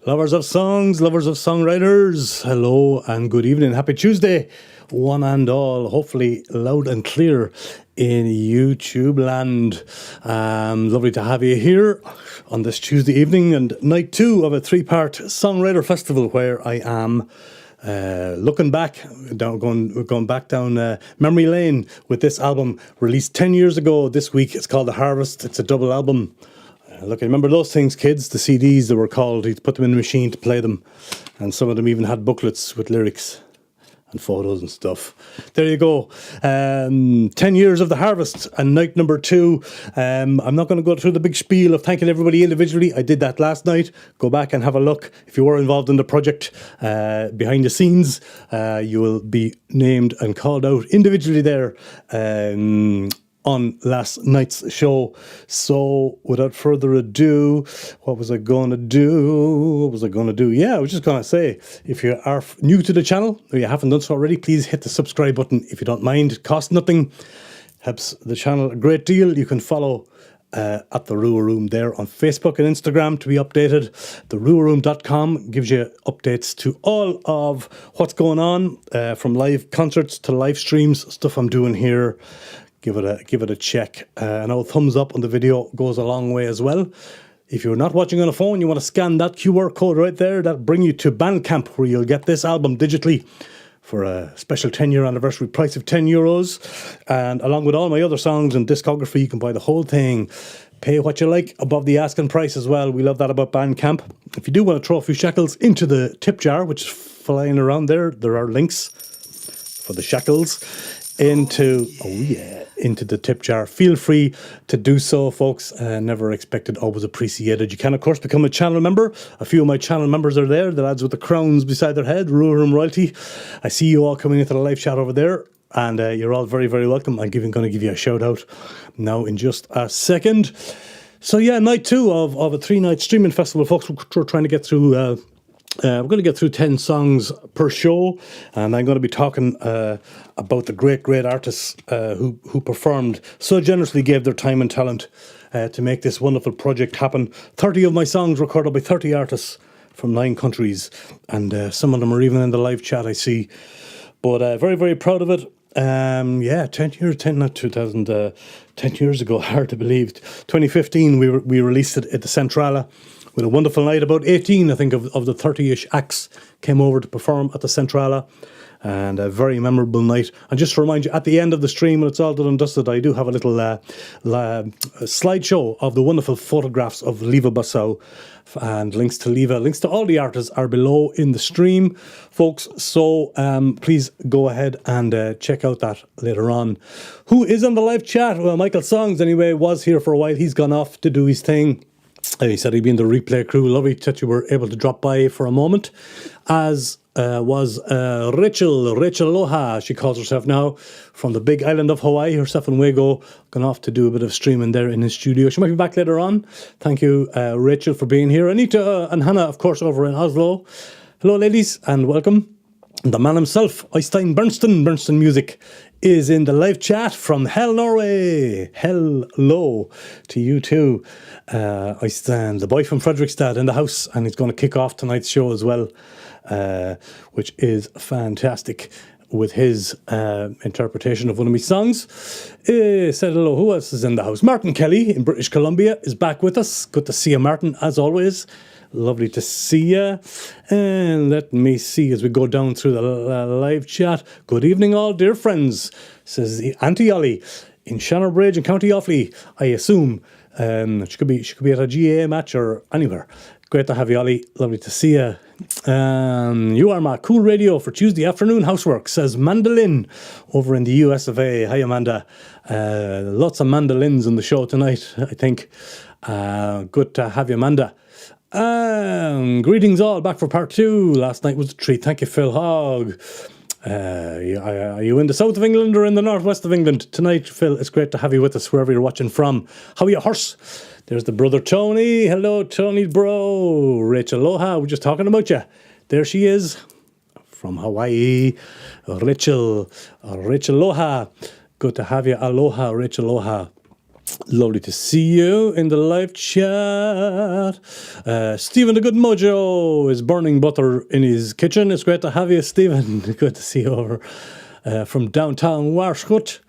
Lovers of songs, lovers of songwriters, hello and good evening. Happy Tuesday, one and all. Hopefully loud and clear in YouTube land. Lovely to have you here on this Tuesday evening and night two of a three-part songwriter festival where I am looking back, going back down memory lane with this album released 10 years ago this week. It's called The Harvest. It's a double album. Look, I remember those things, kids, the CDs that were called. He'd put them in the machine to play them. And some of them even had booklets with lyrics and photos and stuff. There you go. 10 years of The Harvest and night number two. I'm not going to go through the big spiel of thanking everybody individually. I did that last night. Go back and have a look. If you were involved in the project behind the scenes, you will be named and called out individually there on last night's show. So without further ado, what was I going to do? Yeah, I was just going to say, if you are new to the channel or you haven't done so already, please hit the subscribe button if you don't mind. It costs nothing, helps the channel a great deal. You can follow at the Rua Room there on Facebook and Instagram to be updated. TheRuaRoom.com gives you updates to all of what's going on, from live concerts to live streams, stuff I'm doing here. Give it a check. An old thumbs up on the video goes a long way as well. If you're not watching on a phone, you want to scan that QR code right there. That'll bring you to Bandcamp, where you'll get this album digitally for a special 10-year anniversary price of €10. And along with all my other songs and discography, you can buy the whole thing. Pay what you like above the asking price as well. We love that about Bandcamp. If you do want to throw a few shekels into the tip jar, which is flying around there are links for the shekels into the tip jar. Feel free to do so, folks. Never expected, always appreciated. You can, of course, become a channel member. A few of my channel members are there, the lads with the crowns beside their head, Rua Room Royalty. I see you all coming into the live chat over there, and you're all very, very welcome. I'm going to give you a shout out now in just a second. So yeah, night two of a 3-night streaming festival, folks. We're trying to get through we're going to get through 10 songs per show, and I'm going to be talking about the great artists who performed, so generously gave their time and talent to make this wonderful project happen. 30 of my songs recorded by 30 artists from 9 countries, and some of them are even in the live chat, I see. But very, very proud of it. 10 years ago, hard to believe. 2015, we released it at the Centrale. With a wonderful night. About 18, I think, of the 30-ish acts came over to perform at the Centrale. And a very memorable night. And just to remind you, at the end of the stream, when it's all done and dusted, I do have a little slideshow of the wonderful photographs of Lievephoto and links to Lieve. Links to all the artists are below in the stream, folks. So please go ahead and check out that later on. Who is on the live chat? Well, Michael Songs, anyway, was here for a while. He's gone off to do his thing. He said he'd be in the replay crew. Lovely that you were able to drop by for a moment. As was Rachel Loha, she calls herself now, from the big island of Hawaii, herself and Wago, gone off to do a bit of streaming there in his studio. She might be back later on. Thank you, Rachel, for being here. Anita and Hannah, of course, over in Oslo. Hello, ladies, and welcome. The man himself, Øystein Bernsten Music, is in the live chat from Hell, Norway. Hello to you too. Øystein, the boy from Fredrikstad, in the house, and he's going to kick off tonight's show as well, which is fantastic with his interpretation of one of my songs. Said hello. Who else is in the house? Martin Kelly in British Columbia is back with us. Good to see you, Martin, as always. Lovely to see you. And let me see as we go down through the live chat. Good evening, all dear friends, says Auntie Ollie in Shannonbridge in County Offaly. I assume she could be at a GA match or anywhere. Great to have you, Ollie. Lovely to see you. You are my cool radio for Tuesday afternoon housework, says Mandolin over in the US of A. Hi, Amanda. Lots of mandolins on the show tonight, I think. Good to have you, Amanda. Greetings all, back for part 2. Last night was a treat. Thank you, Phil Hogg. Are you in the south of England or in the northwest of England tonight, Phil? It's great to have you with us wherever you're watching from. How are you, horse? There's the brother Tony. Hello, Tony, bro. Rachel Loha, we're just talking about you. There she is from Hawaii. Rachel Loha. Good to have you. Aloha, Rachel Loha. Lovely to see you in the live chat. Stephen the Good Mojo is burning butter in his kitchen. It's great to have you, Stephen. Good to see you over from downtown Warshut,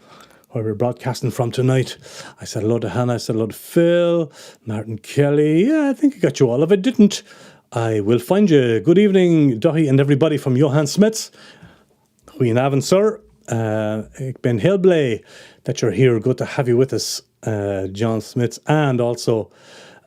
where we're broadcasting from tonight. I said hello to Hannah. I said hello to Phil, Martin Kelly. Yeah, I think I got you all. If I didn't, I will find you. Good evening, Dahi and everybody from Johan Smits. Goedenavond, sir. Ik ben heel blij that you're here. Good to have you with us, John Smits. And also,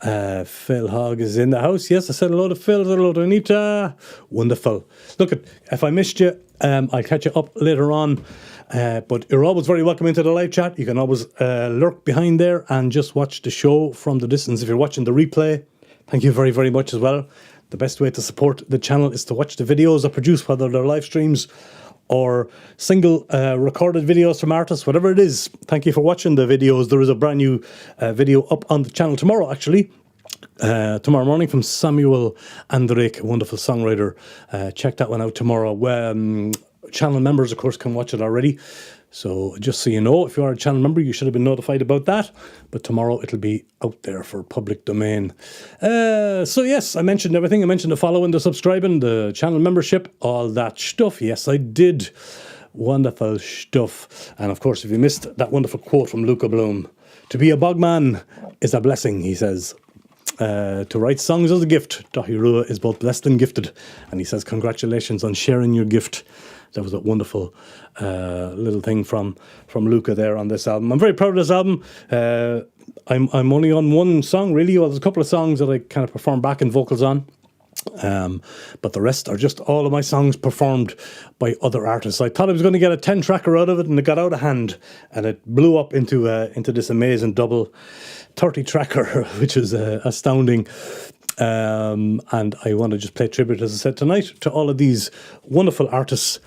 Phil Hogg is in the house. Yes, I said hello to Phil. Hello to Anita. Wonderful. Look, if I missed you, I'll catch you up later on. But you're always very welcome into the live chat. You can always lurk behind there and just watch the show from the distance. If you're watching the replay, thank you very, very much as well. The best way to support the channel is to watch the videos I produce, whether they're live streams or single recorded videos from artists, whatever it is. Thank you for watching the videos. There is a brand new video up on the channel tomorrow, actually. Tomorrow morning from Samuel Andrik, a wonderful songwriter. Check that one out tomorrow. Channel members, of course, can watch it already. So just so you know, if you are a channel member, you should have been notified about that. But tomorrow it'll be out there for public domain. So yes, I mentioned everything. I mentioned the following, the subscribing, the channel membership, all that stuff. Yes, I did. Wonderful stuff. And of course, if you missed that wonderful quote from Luca Bloom, to be a bogman is a blessing, he says. To write songs is a gift. Daithi Rua is both blessed and gifted. And he says, congratulations on sharing your gift. That was a wonderful little thing from Luca there on this album. I'm very proud of this album. I'm only on one song, really. Well, there's a couple of songs that I kind of perform backing vocals on. But the rest are just all of my songs performed by other artists. I thought I was going to get a 10-tracker out of it, and it got out of hand. And it blew up into this amazing double 30-tracker, which is astounding. And I want to just play tribute, as I said tonight, to all of these wonderful artists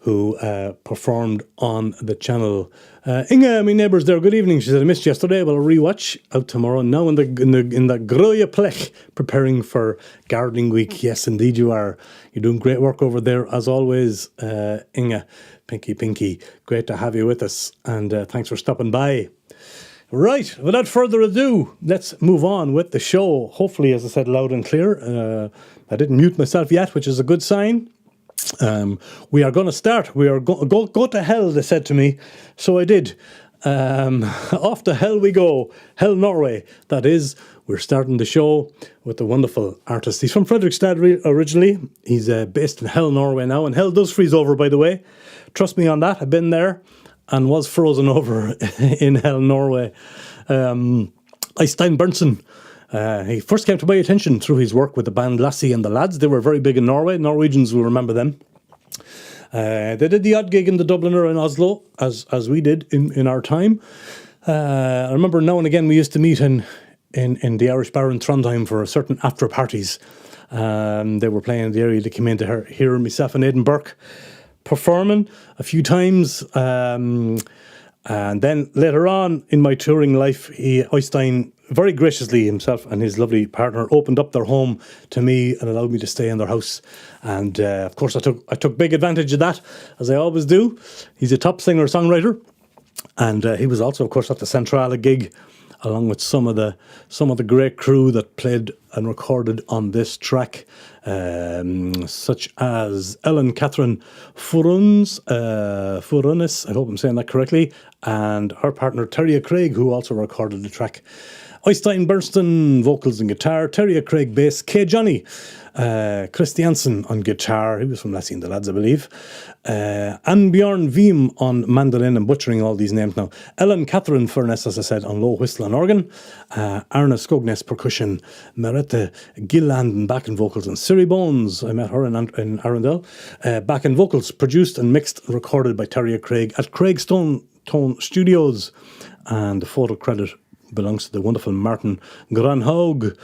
who performed on the channel. Inga, my neighbour's there. Good evening. She said, I missed yesterday. Well, I'll rewatch out tomorrow. Now in the Groeie Plek, preparing for gardening week. Yes, indeed you are. You're doing great work over there, as always, Inga. Pinky. Great to have you with us. And thanks for stopping by. Right, without further ado, let's move on with the show. Hopefully, as I said, loud and clear. I didn't mute myself yet, which is a good sign. We are going to start. We are go to hell, they said to me. So I did. Off to hell we go. Hell, Norway. That is, we're starting the show with a wonderful artist. He's from Fredrikstad originally. He's based in Hell, Norway now. And hell does freeze over, by the way. Trust me on that. I've been there and was frozen over in Hell, Norway. Øystein Berntsen. He first came to my attention through his work with the band Lassie and the Lads. They were very big in Norway. Norwegians will remember them. They did the odd gig in the Dubliner in Oslo, as we did in our time. I remember now and again we used to meet in the Irish Bar in Trondheim for certain after parties. They were playing in the area. They came in to hear myself and Aidan Burke performing a few times. And then later on in my touring life, Øystein very graciously himself and his lovely partner opened up their home to me and allowed me to stay in their house. And of course I took big advantage of that, as I always do. He's a top singer-songwriter, and he was also, of course, at the Centrale gig, along with some of the great crew that played and recorded on this track, such as Ellen Catherine Furunes, I hope I'm saying that correctly, and her partner Terry Craig, who also recorded the track. Øystein Berntsen, vocals and guitar, Terry Craig bass, K. Johnny Christiansen on guitar, he was from Lassie and the Lads, I believe, Annbjørn Vim on mandolin, I'm butchering all these names now, Ellen Catherine Furness, as I said, on low whistle and organ, Arne Skognes percussion, Merete Gilland and back and vocals, and Siri Bones, I met her in Arundel, back and vocals, produced and mixed and recorded by Terry Craig at Craig Tone Studios, and the photo credit belongs to the wonderful Martin Granhaug.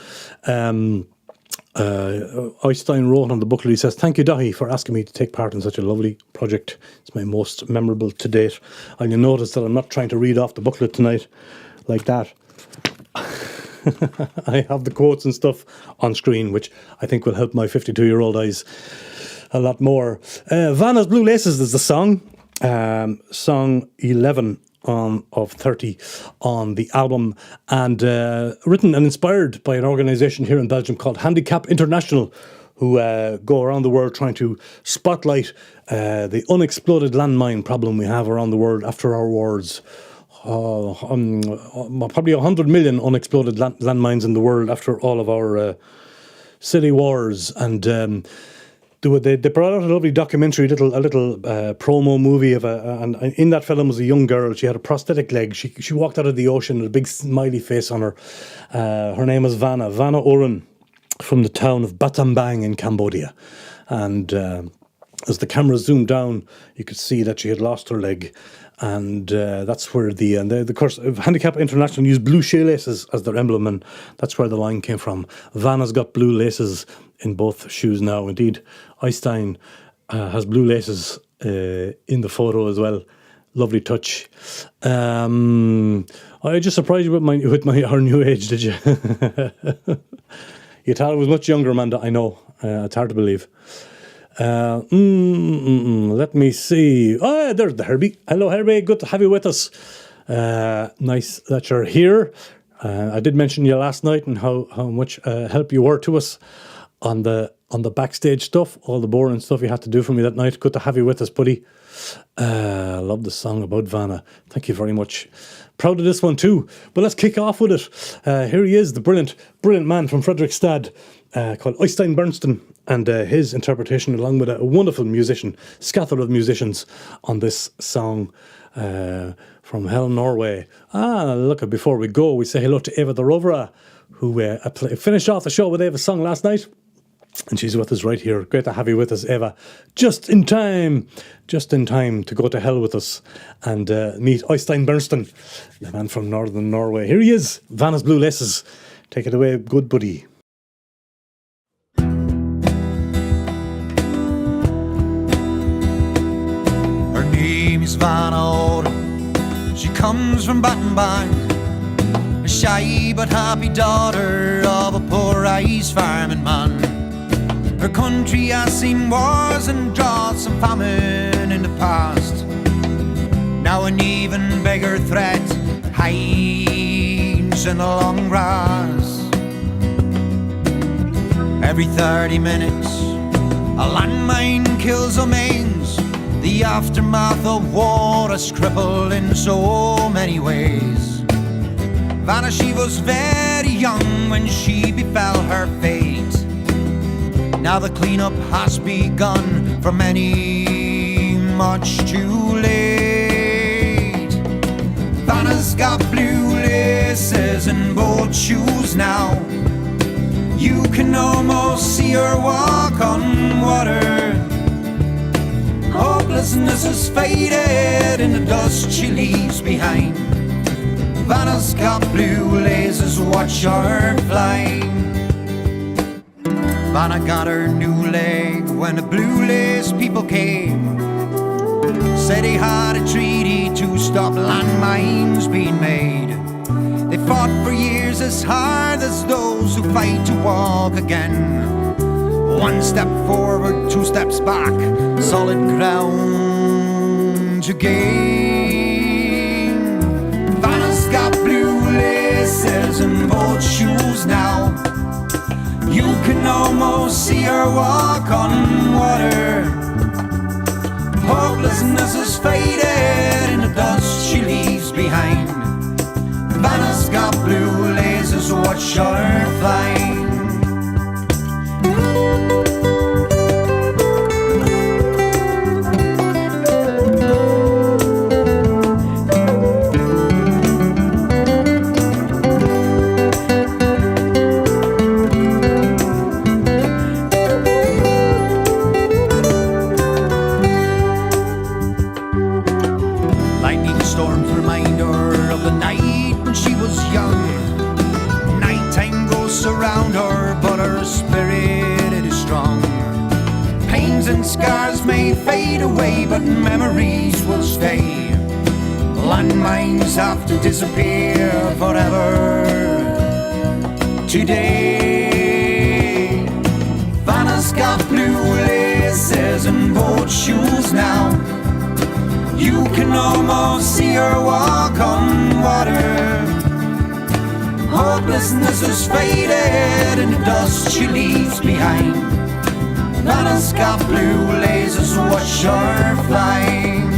Øystein wrote on the booklet, he says, thank you, Dahi, for asking me to take part in such a lovely project. It's my most memorable to date. And you'll notice that I'm not trying to read off the booklet tonight like that. I have the quotes and stuff on screen, which I think will help my 52-year-old eyes a lot more. Vanna's Blue Laces is the song. Song 11 of 30 on the album, and written and inspired by an organisation here in Belgium called Handicap International, who go around the world trying to spotlight the unexploded landmine problem we have around the world after our wars. Probably 100 million unexploded landmines in the world after all of our city wars, and they brought out a lovely documentary, a little promo movie and in that film was a young girl. She had a prosthetic leg. She walked out of the ocean with a big smiley face on her. Her name was Vanna Oren, from the town of Battambang in Cambodia, and as the camera zoomed down, you could see that she had lost her leg. And that's where the course of Handicap International use blue shoelaces as their emblem, and that's where the line came from. Vanna's got blue laces in both shoes now. Indeed, Eystein has blue laces in the photo as well. Lovely touch. I just surprised you with our new age, did you? You thought I was much younger, Amanda. I know. It's hard to believe. Let me see. Oh, there's the Herbie. Hello, Herbie. Good to have you with us. Nice that you're here. I did mention you last night and how much help you were to us on the backstage stuff, all the boring stuff you had to do for me that night. Good to have you with us, buddy. Love the song about Vanna. Thank you very much. Proud of this one too. But let's kick off with it. Here he is, the brilliant man from Fredrikstad, called Øystein Bernsten, and his interpretation, along with a wonderful musician, scattered of musicians, on this song from Hell, Norway. Look, before we go, we say hello to Eva the Rovera, who finished off the show with Eva's song last night. And she's with us right here. Great to have you with us, Eva. Just in time to go to hell with us and meet Øystein Bernsten, the man from northern Norway. Here he is, Vanna's Blue Laces. Take it away, good buddy. Her name is Vanna Oren. She comes from Battambang, a shy but happy daughter of a poor rice farming man. Her country has seen wars and droughts and famine in the past. Now an even bigger threat hides in the long grass. Every 30 minutes a landmine kills or maims. The aftermath of war is crippled in so many ways. Vanna, she was very young when she befell her fate. Now the cleanup has begun for many, much too late. Vanna's got blue laces in both shoes now. You can almost see her walk on water. Hopelessness has faded in the dust she leaves behind. Vanna's got blue laces, watch her fly. Vanna got her new leg when the blue lace people came. Said they had a treaty to stop landmines being made. They fought for years as hard as those who fight to walk again. One step forward, two steps back, solid ground to gain. Vanna's got blue laces in both shoes now. You can almost see her walk on water. Hopelessness has faded in the dust she leaves behind. Vanna's got blue laces, watch her fly. Scars may fade away, but memories will stay. Landmines have to disappear forever. Today, Vanna's got blue laces in both shoes now. You can almost see her walk on water. Hopelessness is faded in the dust she leaves behind. Vanna's got blue lasers, watch her flying.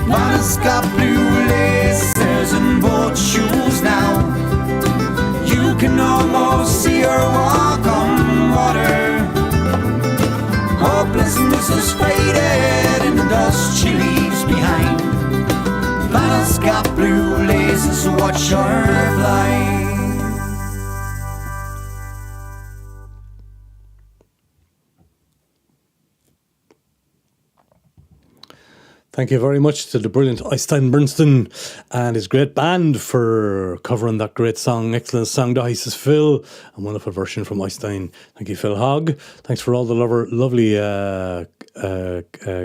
Vanna's got blue lasers in both shoes now. You can almost see her walk on water. Hopelessness is faded in the dust she leaves behind. Vanna's got blue lasers, watch her fly. Thank you very much to the brilliant Øystein Bernsten and his great band for covering that great song. Excellent song, Daithi, says Phil. A wonderful version from Øystein. Thank you, Phil Hogg. Thanks for all the lovely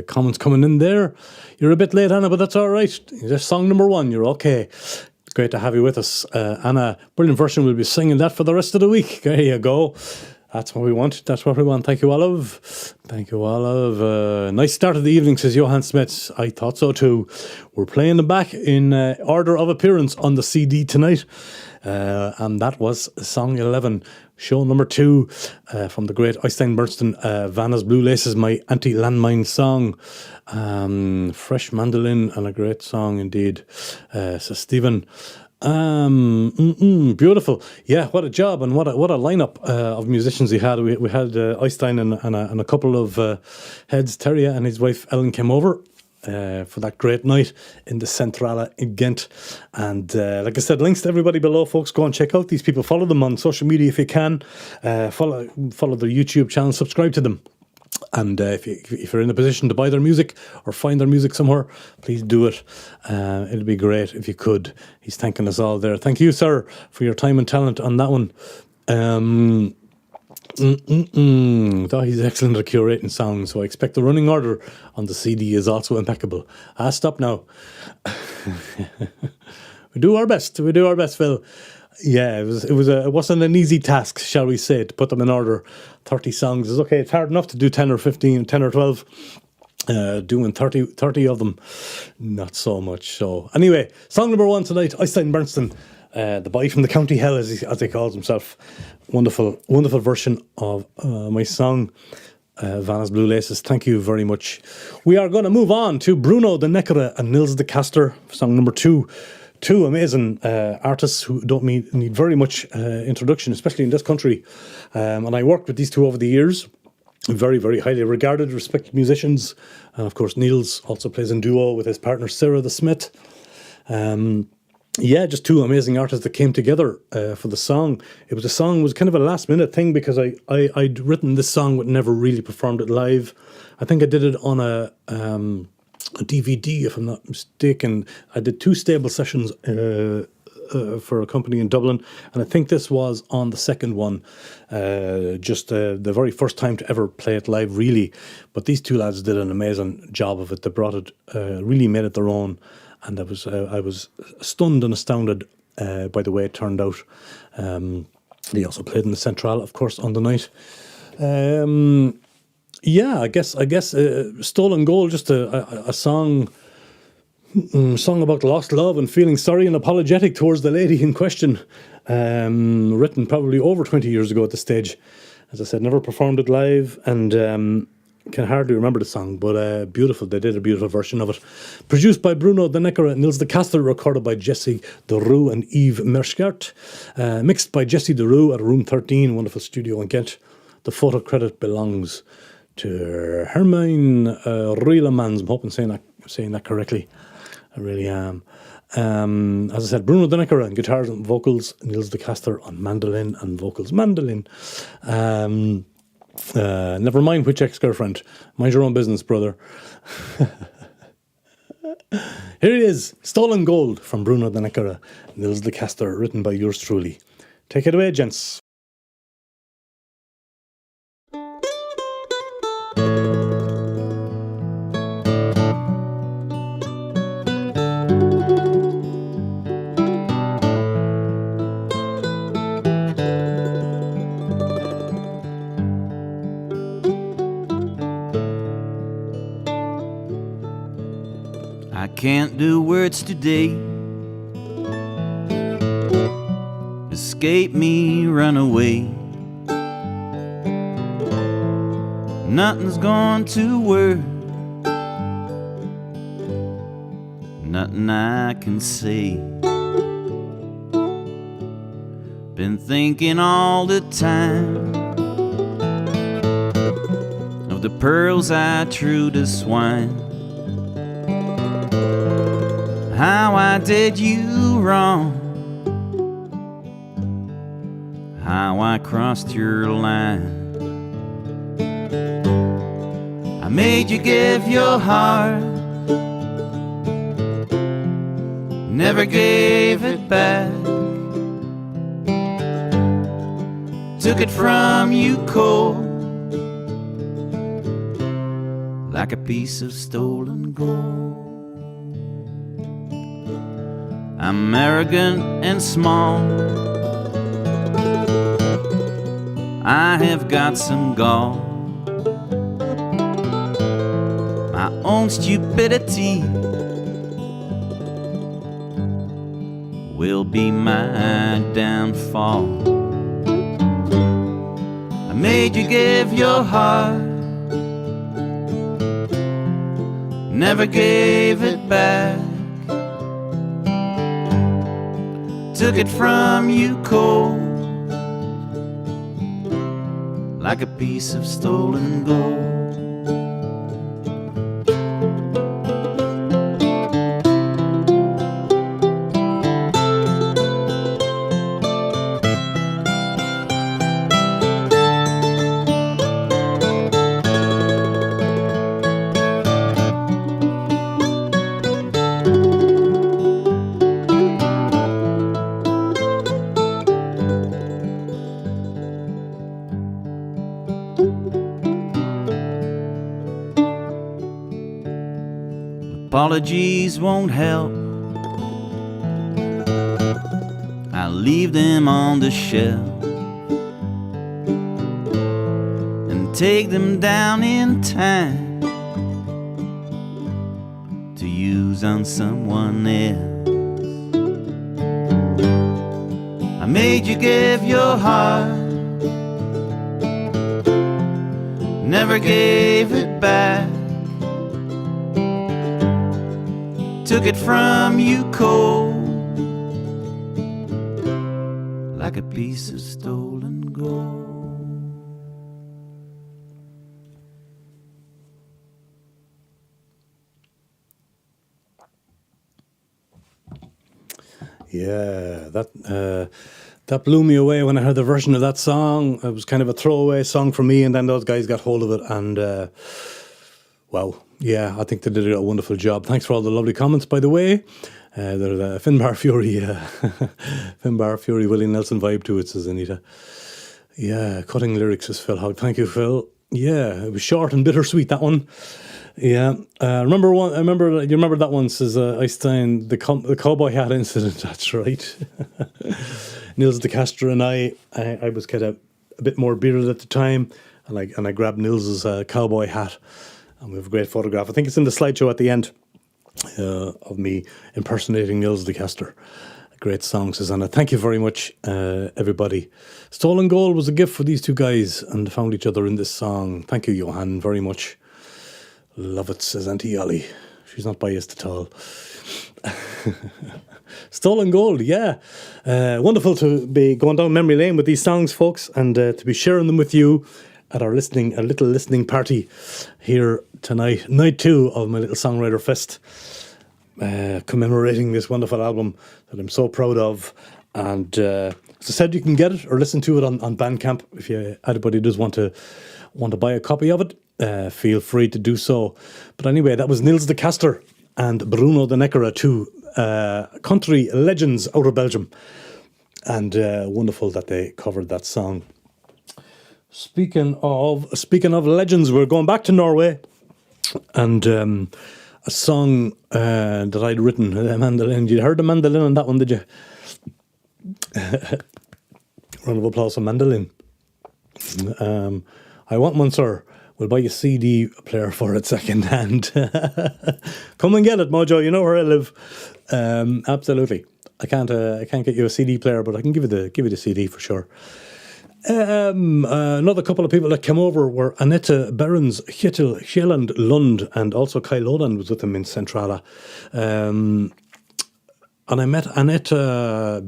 comments coming in there. You're a bit late, Anna, but that's all right. Just song number 1. You're okay. It's great to have you with us. Anna, brilliant version. We'll be singing that for the rest of the week. There you go. That's what we want. That's what we want. Thank you, Olive. Thank you, Olive. Nice start of the evening, says Johan Smith. I thought so too. We're playing them back in order of appearance on the CD tonight. And that was song 11, show number 2 from the great Øystein Bernsten. Vanna's Blue Laces, my anti-landmine song. Fresh mandolin and a great song indeed, says Stephen. Beautiful. Yeah, what a job and what a lineup of musicians he had. We had Øystein and a couple of heads. Terry and his wife Ellen came over for that great night in the Centrale in Gent. And like I said, links to everybody below, folks. Go and check out these people. Follow them on social media if you can. Follow their YouTube channel. Subscribe to them. And if you're in a position to buy their music or find their music somewhere, please do it. It'd be great if you could. He's thanking us all there. Thank you, sir, for your time and talent on that one. Thought he's excellent at curating songs, so I expect the running order on the CD is also impeccable. Stop now. We do our best, Phil. Yeah, it wasn't an easy task, shall we say, to put them in order. 30 songs is okay. It's hard enough to do 10 or 15, 10 or 12. Doing 30 of them, not so much. So anyway, song number 1 tonight, Øystein Bernsten, the boy from the county hell, as he calls himself. Wonderful version of my song, Vanna's Blue Laces. Thank you very much. We are going to move on to Bruno de Neckere and Nils de Caster, song number 2. Two amazing artists who don't need very much introduction, especially in this country. And I worked with these two over the years. Very, very highly regarded, respected musicians. And of course, Niels also plays in duo with his partner, Sarah the Smith. Just two amazing artists that came together for the song. It was kind of a last minute thing because I'd written this song but never really performed it live. I think I did it on a DVD, if I'm not mistaken. I did 2 stable sessions for a company in Dublin, and I think this was on the second one, just the very first time to ever play it live, really. But these two lads did an amazing job of it. They brought it, really made it their own, and I was stunned and astounded by the way it turned out. They also played in the Centrale, of course, on the night. I guess Stolen Gold, just a song about lost love and feeling sorry and apologetic towards the lady in question, written probably over 20 years ago at this stage. As I said, never performed it live, and can hardly remember the song, but beautiful. They did a beautiful version of it. Produced by Bruno de Neckere and Nils de Caster, recorded by Jesse de Roo and Yves Merschert, mixed by Jesse de Roo at Room 13, wonderful studio in Gent. The photo credit belongs to Hermine Rielemans. I'm hoping saying that correctly. I really am. As I said, Bruno de Neckere on guitars and vocals, Nils de Caster on mandolin and vocals. Mandolin. Never mind which ex-girlfriend. Mind your own business, brother. Here it is, Stolen Gold from Bruno de Neckere, Nils de Caster, written by yours truly. Take it away, gents. can't do words today. Escape me, run away. Nothing's going to work. Nothing I can say. Been thinking all the time of the pearls I threw to swine. How I did you wrong. How I crossed your line. I made you give your heart, never gave it back. Took it from you cold, like a piece of stolen gold. I'm arrogant and small. I have got some gall. My own stupidity will be my downfall. I made you give your heart, never gave it back. Took it from you cold, like a piece of stolen gold. Apologies won't help. I'll leave them on the shelf and take them down in time to use on someone else. I made you give your heart, never gave it back. Took it from you cold, like a piece of stolen gold. Yeah, that blew me away when I heard the version of that song. It was kind of a throwaway song for me, and then those guys got hold of it, and wow. Yeah, I think they did a wonderful job. Thanks for all the lovely comments, by the way. There's a Finbar Fury, Finbar Fury, Willie Nelson vibe to it, says Anita. Yeah, cutting lyrics, says Phil Hogg. Thank you, Phil. Yeah, it was short and bittersweet, that one. Yeah, you remember that one, says Einstein, the cowboy hat incident. That's right. Nils de Castro and I was kind of a bit more bearded at the time, and I grabbed Nils's cowboy hat. And we have a great photograph. I think it's in the slideshow at the end of me impersonating Nils de Castro. A great song, says Anna. Thank you very much, everybody. Stolen Gold was a gift for these two guys, and they found each other in this song. Thank you, Johan, very much. Love it, says Auntie Ollie. She's not biased at all. Stolen Gold, yeah. Wonderful to be going down memory lane with these songs, folks, and to be sharing them with you at our little listening party here tonight, night 2 of my little Songwriter Fest, commemorating this wonderful album that I'm so proud of. And as I said, you can get it or listen to it on Bandcamp. If anybody does want to buy a copy of it, feel free to do so. But anyway, that was Nils de Castro and Bruno de Neckera, two country legends out of Belgium, and wonderful that they covered that song. Speaking of legends, we're going back to Norway, and a song that I'd written, Mandolin. You heard the mandolin on that one, did you? Round of applause for Mandolin. I want one, sir, We'll buy you a CD player for it second hand. Come and get it, Mojo. You know where I live. Absolutely. I can't get you a CD player, but I can give you the CD for sure. Another couple of people that came over were Annette Behrens, Kjetil Kjelland Lund, and also Kai Lodan was with them in Centrale. And I met Annette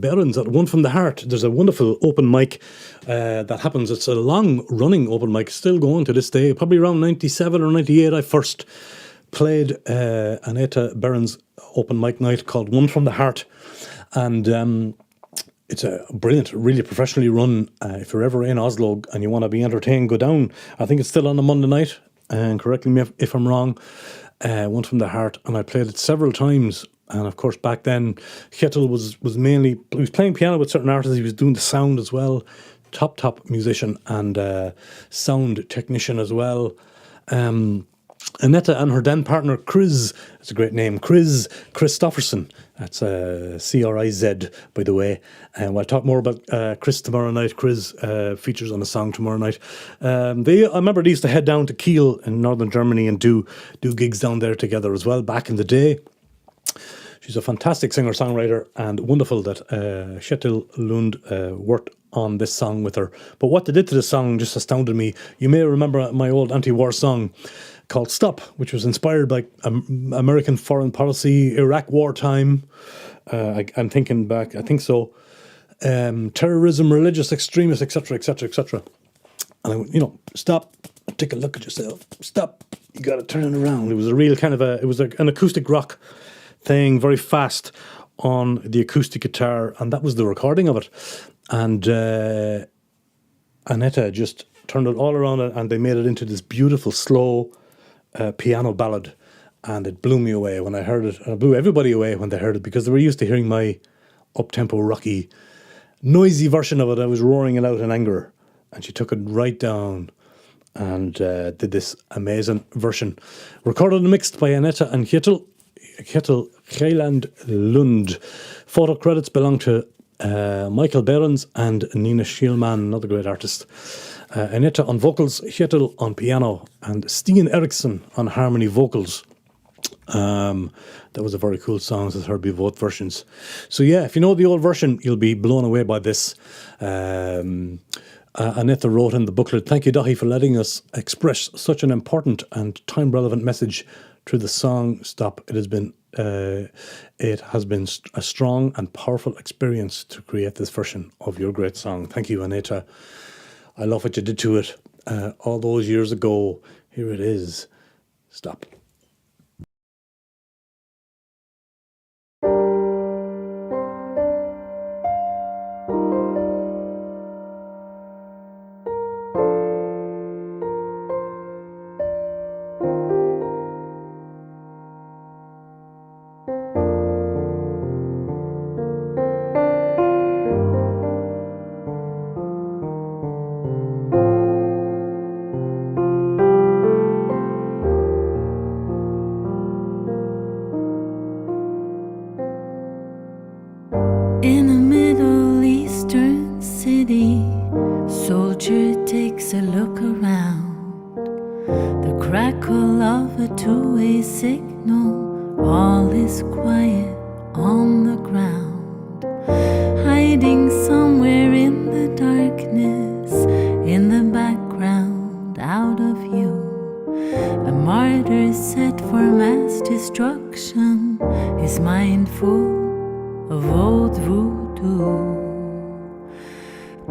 Behrens at One from the Heart. There's a wonderful open mic that happens. It's a long-running open mic, still going to this day. Probably around 97 or 98, I first played Annette Behrens' open mic night called One from the Heart. And it's a brilliant, really professionally run. If you're ever in Oslo and you want to be entertained, go down. I think it's still on a Monday night. And correct me if I'm wrong. One from the Heart. And I played it several times. And of course, back then, Kjetil was playing piano with certain artists. He was doing the sound as well. Top musician and sound technician as well. Annette and her then partner, Chris, it's a great name, Chris Christofferson. That's C-R-I-Z, by the way. And we'll talk more about Chris tomorrow night. Chris features on a song tomorrow night. I remember they used to head down to Kiel in northern Germany and do gigs down there together as well back in the day. She's a fantastic singer-songwriter and wonderful that Kjetil Lund worked on this song with her. But what they did to the song just astounded me. You may remember my old anti-war song called Stop, which was inspired by American foreign policy, Iraq wartime. I'm thinking back, I think so. Terrorism, religious extremists, etc., etc., etc. And stop, take a look at yourself. Stop, you got to turn it around. It was a real kind of an acoustic rock thing, very fast on the acoustic guitar, and that was the recording of it. And Annette just turned it all around and they made it into this beautiful, slow piano ballad. And it blew me away when I heard it. And it blew everybody away when they heard it, because they were used to hearing my up-tempo, rocky, noisy version of it. I was roaring it out in anger. And she took it right down and did this amazing version. Recorded and mixed by Annette and Kjetil Kjelland Lund. Photo credits belong to Michael Behrens and Nina Schielman, another great artist. Annette on vocals, Kjetil on piano, and Steen Eriksson on harmony vocals. That was a very cool song. I've heard both versions. So yeah, if you know the old version, you'll be blown away by this. Annette wrote in the booklet, "Thank you, Daithi, for letting us express such an important and time-relevant message through the song Stop. It has been a strong and powerful experience to create this version of your great song. Thank you, Annette. I love what you did to it all those years ago. Here it is. Stop." In a Middle Eastern city, soldier takes a look around. The crackle of a two-way signal, all is quiet on the ground. Hiding somewhere in the darkness, in the background, out of view. A martyr set for mass destruction is mindful of old voodoo.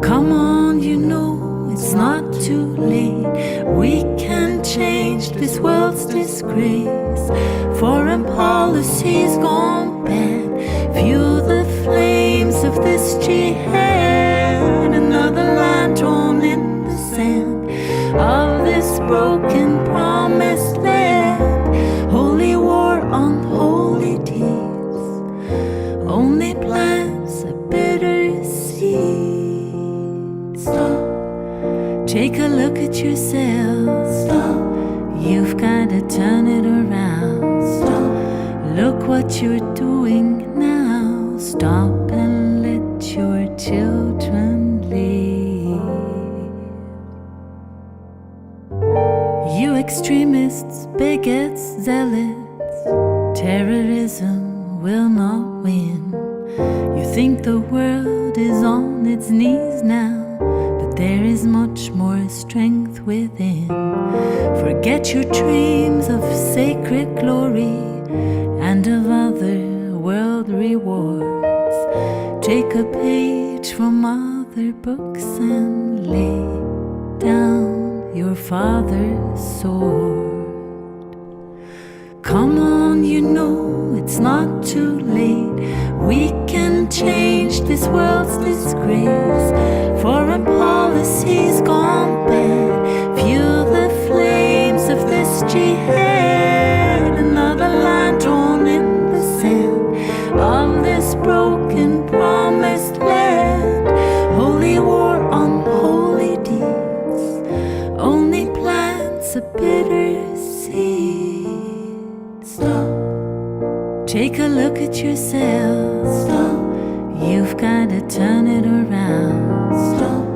Come on, you know it's not too late. We can change this world's disgrace. Foreign policy's gone bad. View the flames of this jihad. Another line drawn in the sand of this broken promised land. Holy war on holy deeds only plants a bitter seed. Stop, take a look at yourself. Stop, you've gotta turn it around. Stop, look what you're doing now. Stop and let your children live. You extremists, bigots, zealots, terrorism will not win. You think the world is on its knees now, but there is much more strength within. Forget your dreams of sacred glory and of other world rewards. Take a page from other books and lay down your father's sword. Come on, you know it's not too late. We can change this world's disgrace. Foreign policy's gone bad. Fuel the flames of this jihad. Another line drawn in the sand of this broken promised land. Holy war on holy deeds only plants a bitter seed. Stop. Take a look at yourself. Stop. You've got to turn it around. Stop.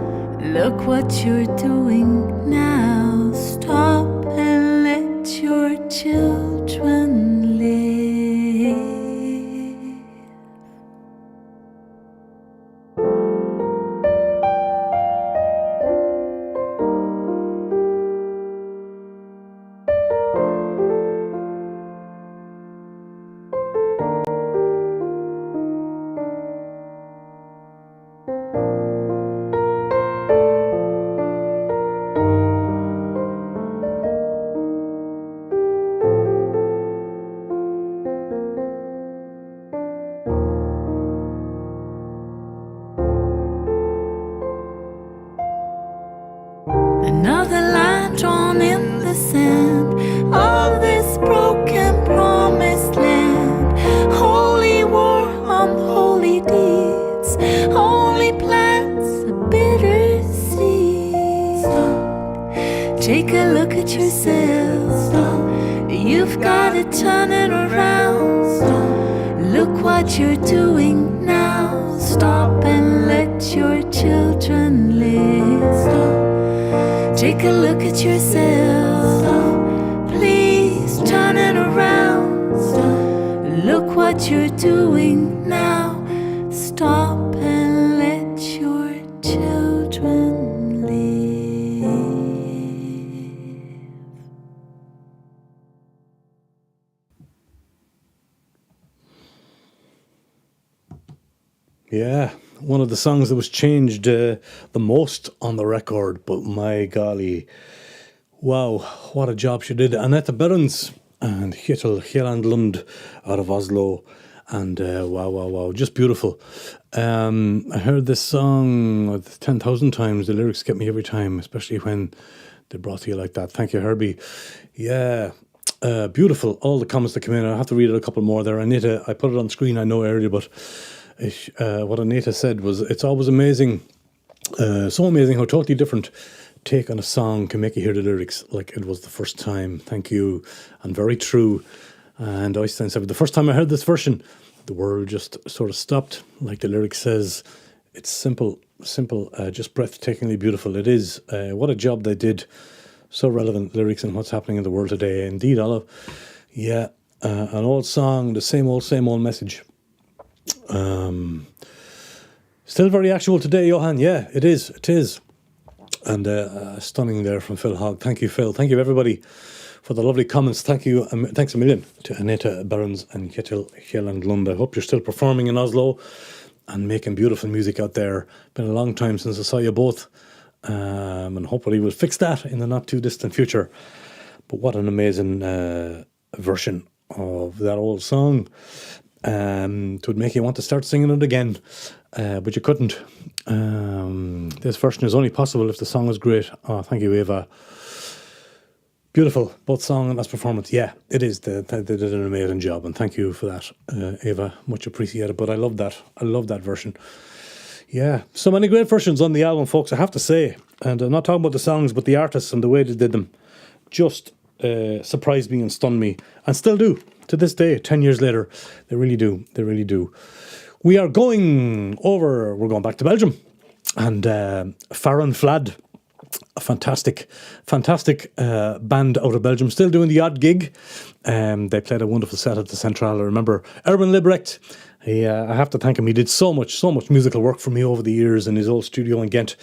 Look what you're doing now. Stop and let your children live. Another line drawn in the sand of this broken promised land. Holy war on holy deeds only plants a bitter seed. Stop. Take a look at yourself. Stop. You've got to turn it around. Stop. Look what you're doing now. Stop and let your children live. Stop. Take a look at yourself. Stop. Please turn it around. Stop. Look what you're doing now. Stop and let your children live. Yeah, one of the songs that was changed the most on the record, but my golly, wow, what a job she did. Annette Berens and Hittel Hielandlund out of Oslo, and wow, just beautiful. I heard this song 10,000 times. The lyrics get me every time, especially when they're brought to you like that. Thank you, Herbie. Yeah, beautiful. All the comments that come in, I have to read a couple more there. Anita, I put it on screen, I know earlier, but what Anita said was, it's always amazing, so amazing how totally different take on a song can make you hear the lyrics like it was the first time. Thank you, and very true. And Oystein said, the first time I heard this version, the world just sort of stopped, like the lyric says. It's simple, just breathtakingly beautiful. It is. What a job they did. So relevant lyrics and what's happening in the world today. Indeed, Olive. Yeah, an old song, the same old message. Still very actual today, Johan. Yeah, it is. And stunning there from Phil Hogg. Thank you, Phil. Thank you, everybody, for the lovely comments. Thanks a million to Anita Berens and Kjetil Hielandlund. I hope you're still performing in Oslo and making beautiful music out there. Been a long time since I saw you both, and hopefully we'll fix that in the not too distant future. But what an amazing version of that old song. It would make you want to start singing it again, but you couldn't. This version is only possible if the song is great. Oh, thank you, Eva. Beautiful, both song and as performance. Yeah, it is. They did an amazing job, and thank you for that, Eva. Much appreciated. But I love that. I love that version. Yeah, so many great versions on the album, folks, I have to say. And I'm not talking about the songs, but the artists and the way they did them just surprised me and stunned me, and still do to this day, 10 years later. They really do. We're going back to Belgium, and Farron Flad a fantastic band out of Belgium, still doing the odd gig. They played a wonderful set at the Centrale. I remember Erwin Liebrecht. I have to thank him. He did so much musical work for me over the years in his old studio in Gent,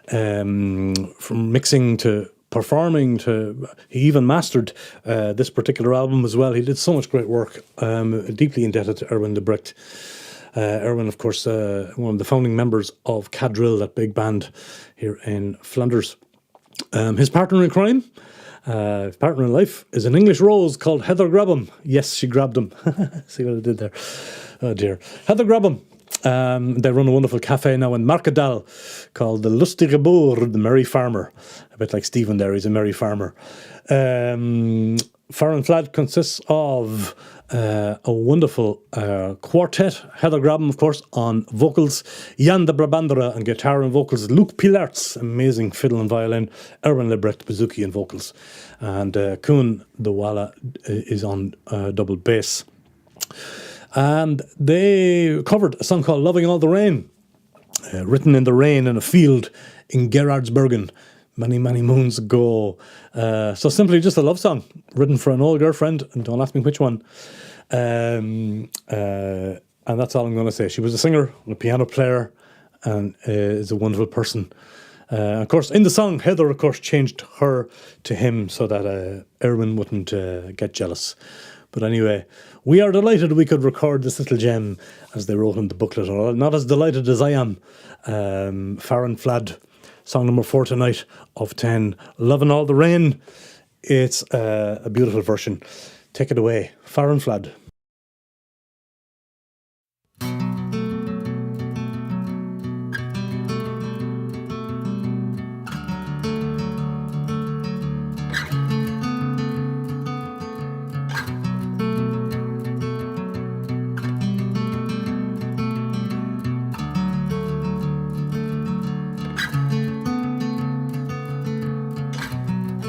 from mixing to performing to he even mastered this particular album as well. He did so much great work. Deeply indebted to Erwin Liebrecht. Erwin, of course, one of the founding members of Cadril, that big band here in Flanders. His partner in crime, his partner in life, is an English rose called Heather Grabham. Yes, she grabbed him. See what I did there? Oh dear. Heather Grabham. They run a wonderful cafe now in Markedal called the Lustige Boer, the Merry Farmer. A bit like Stephen there, he's a merry farmer. Far and Flat consists of a wonderful quartet. Heather Grabham, of course, on vocals. Jan de Brabandera on guitar and vocals. Luc Pilartz, amazing fiddle and violin. Erwin Liebrecht, bouzouki and vocals. And Koen de Walla is on double bass. And they covered a song called Loving All the Rain, written in the rain in a field in Gerardsbergen many moons ago. So simply just a love song written for an old girlfriend, and don't ask me which one. And that's all I'm going to say. She was a singer, a piano player, and is a wonderful person. Of course, in the song, Heather, of course, changed her to him so that Erwin wouldn't get jealous. But anyway, we are delighted we could record this little gem, as they wrote in the booklet. Or not as delighted as I am. Farron Flad, song number 4 tonight of 10. Loving All the Rain. It's a beautiful version. Take it away, Farron Flad.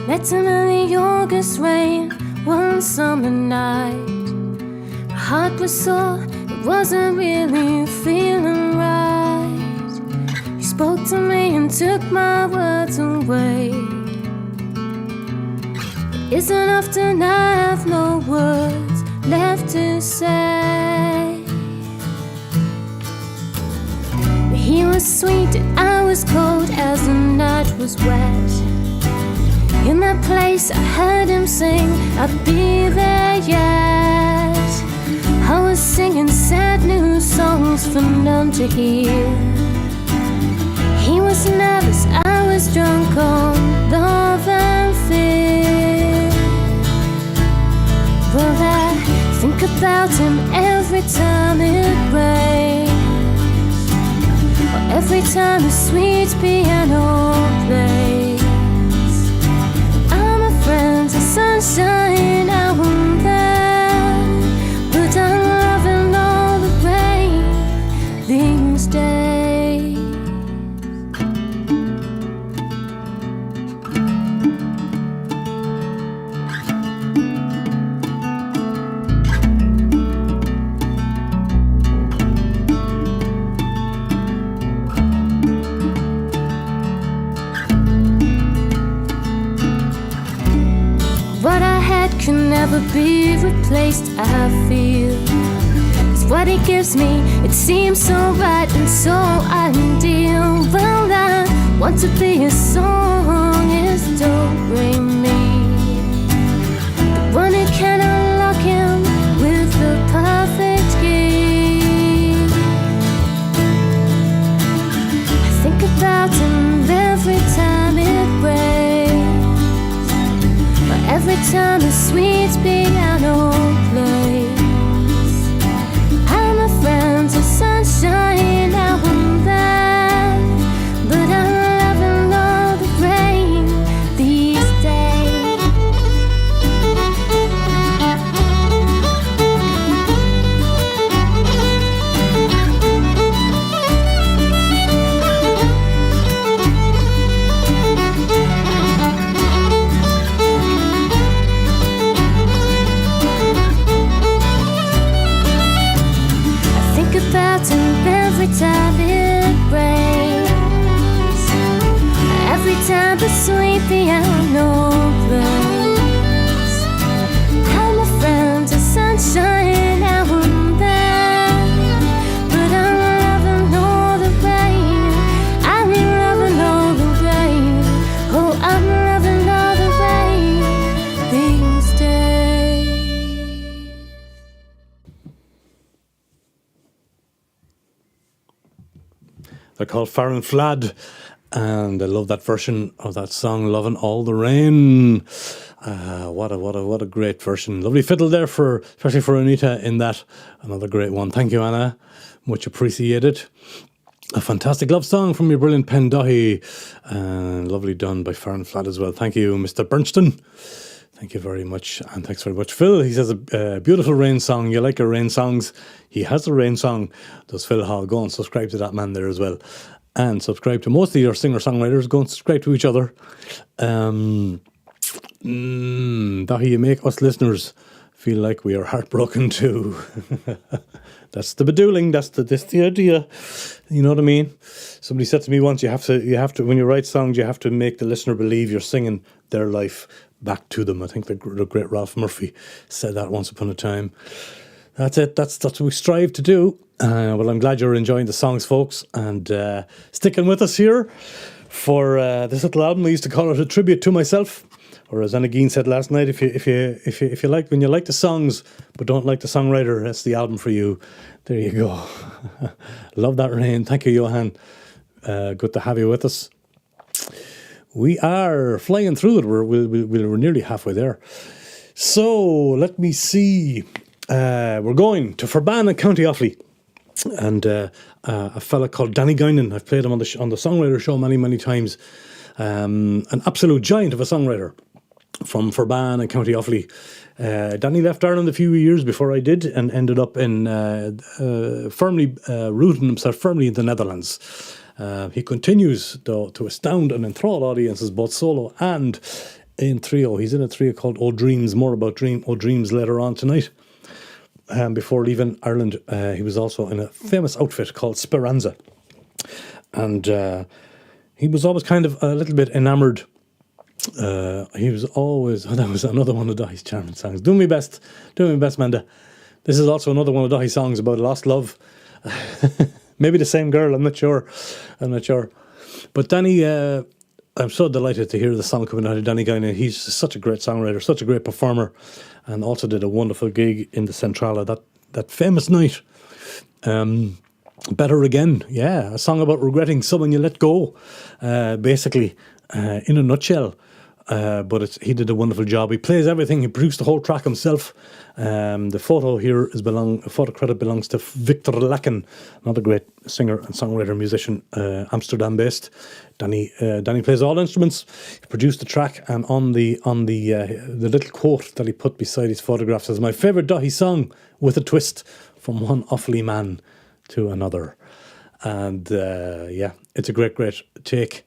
Met him in the August rain one summer night. My heart was sore, it wasn't really feeling right. You spoke to me and took my words away. It isn't often I have no words left to say. He was sweet and I was cold as the night was wet. In that place I heard him sing, I'll be there yet. I was singing sad new songs for none to hear. He was nervous, I was drunk on love and fear. Well, I think about him every time it rains, or every time the sweet piano plays. Friends and sunshine now and then, but I'm loving all the rain these days. Can never be replaced, I feel. It's what it gives me, it seems so right and so ideal. Well, I want to be a song, is don't bring me the one who can unlock him with the perfect key. I think about him every time it rains, every time the sweet piano plays. I'm a friend to sunshine now and then, but I'm loving all the rain these days. sweet piano blues. I'm a friend to sunshine out there, but I'm loving all the rain. I'm loving all the rain. Oh, I'm loving all the rain these days. They're called Far and Flad, and I love that version of that song, "Loving All the Rain." What a great version! Lovely fiddle there especially for Anita in that. Another great one. Thank you, Anna. Much appreciated. A fantastic love song from your brilliant pen, Daithi, and lovely done by Far and Flad as well. Thank you, Mr. Bernstein. Thank you very much, and thanks very much. Phil, he says a beautiful rain song. You like your rain songs? He has a rain song. Does Phil Hall? Go and subscribe to that man there as well, and subscribe to most of your singer-songwriters. Go and subscribe to each other. Dahi, you make us listeners feel like we are heartbroken too. That's the bedoeling. That's the idea. You know what I mean? Somebody said to me once, you have to when you write songs, you have to make the listener believe you're singing their life back to them. I think the great Ralph Murphy said that once upon a time. That's it. That's what we strive to do. Well, I'm glad you're enjoying the songs, folks, and sticking with us here for this little album. I used to call it a tribute to myself, or as Annika said last night, if you like, when you like the songs but don't like the songwriter, that's the album for you. There you go. Love that rain. Thank you, Johan. Good to have you with us. We are flying through it. We're nearly halfway there. So let me see. We're going to Ferban and County Offaly, and a fella called Danny Guinan. I've played him on the Songwriter Show many times. An absolute giant of a songwriter from Ferban and County Offaly. Danny left Ireland a few years before I did, and ended up in rooting himself firmly in the Netherlands. He continues, though, to astound and enthrall audiences, both solo and in trio. He's in a trio called O Dreams. More about O Dreams later on tonight. Before leaving Ireland, he was also in a famous outfit called Speranza. And he was always kind of a little bit enamoured. He was always... that was another one of Dahi's charming songs. Doing my best, Manda. This is also another one of Dahi's songs about lost love. Maybe the same girl, I'm not sure. But Danny, I'm so delighted to hear the song coming out of Danny Guinan. He's such a great songwriter, such a great performer, and also did a wonderful gig in the Centrale that famous night. Better Again, yeah, a song about regretting someone you let go, basically, in a nutshell. But he did a wonderful job. He plays everything. He produced the whole track himself. The photo here photo credit belongs to Victor Lacken, another great singer and songwriter, musician, Amsterdam-based. Danny plays all instruments. He produced the track, and on the little quote that he put beside his photograph says, "My favourite Dahi song with a twist from one Offaly man to another." And yeah, it's a great take.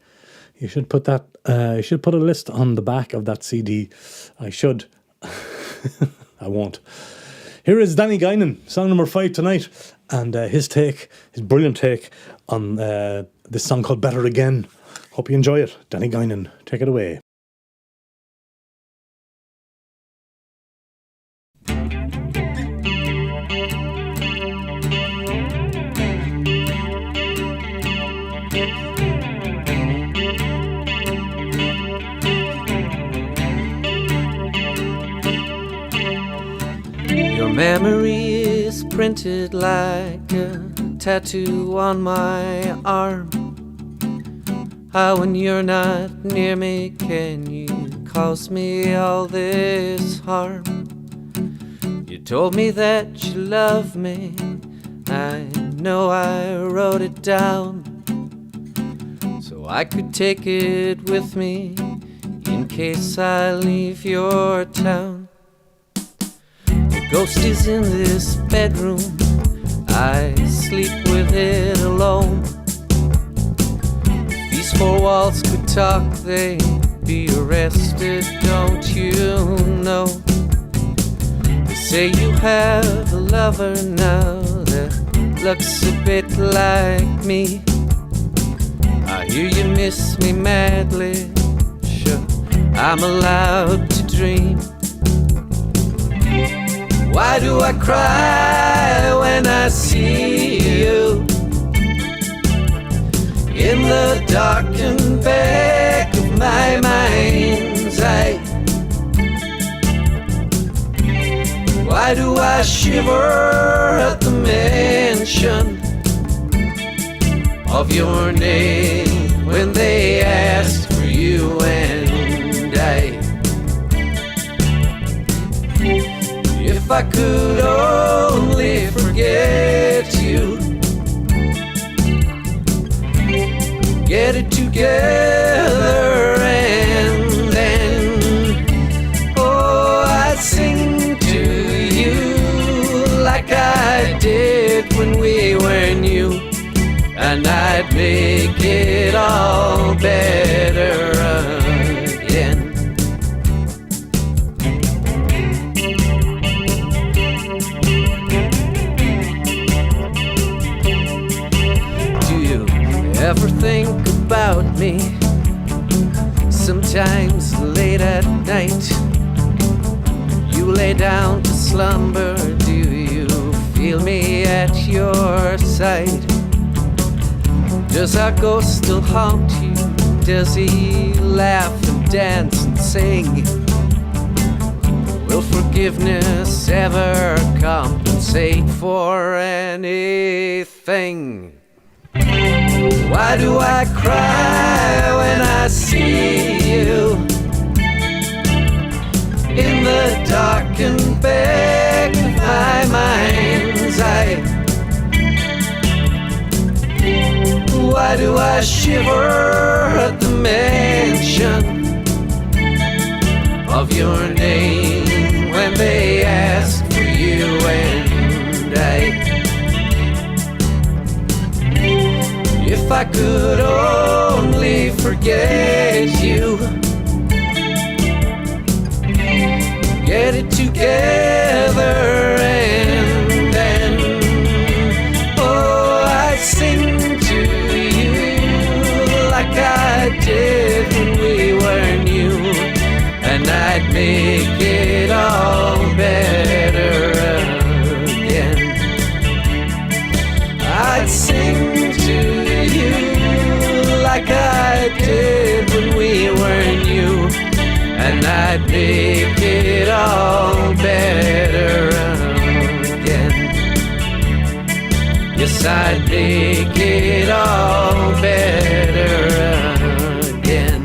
You should put that. You should put a list on the back of that CD. I should. I won't. Here is Danny Guinan, song number 5 tonight, and his brilliant take on this song called "Better Again." Hope you enjoy it. Danny Guinan, take it away. Your memory is printed like a tattoo on my arm. How when you're not near me can you cause me all this harm? You told me that you love me, I know I wrote it down, so I could take it with me in case I leave your town. Ghost is in this bedroom, I sleep with it alone. If these four walls could talk, they'd be arrested, don't you know? They say you have a lover now that looks a bit like me. I hear you miss me madly, I'm allowed to dream. Why do I cry when I see you in the darkened back of my mind's eye? Why do I shiver at the mention of your name when they ask for you and I? If I could only forget you, get it together and then, oh, I'd sing to you like I did when we were new, and I'd make it all better again. Do you ever think about me? Sometimes late at night, you lay down to slumber. Do you feel me at your side? Does our ghost still haunt you? Does he laugh and dance and sing? Will forgiveness ever compensate for anything? Why do I cry when I see you in the darkened back of my mind's eye? Why do I shiver at the mention of your name when they ask for you and I? If I could only forget you, get it together and then, oh, I'd sing to you like I did when we were new, and I'd make it all better again. I'd sing to you like I did when we were new, and I'd make it all better again. Yes, I'd make it all better again.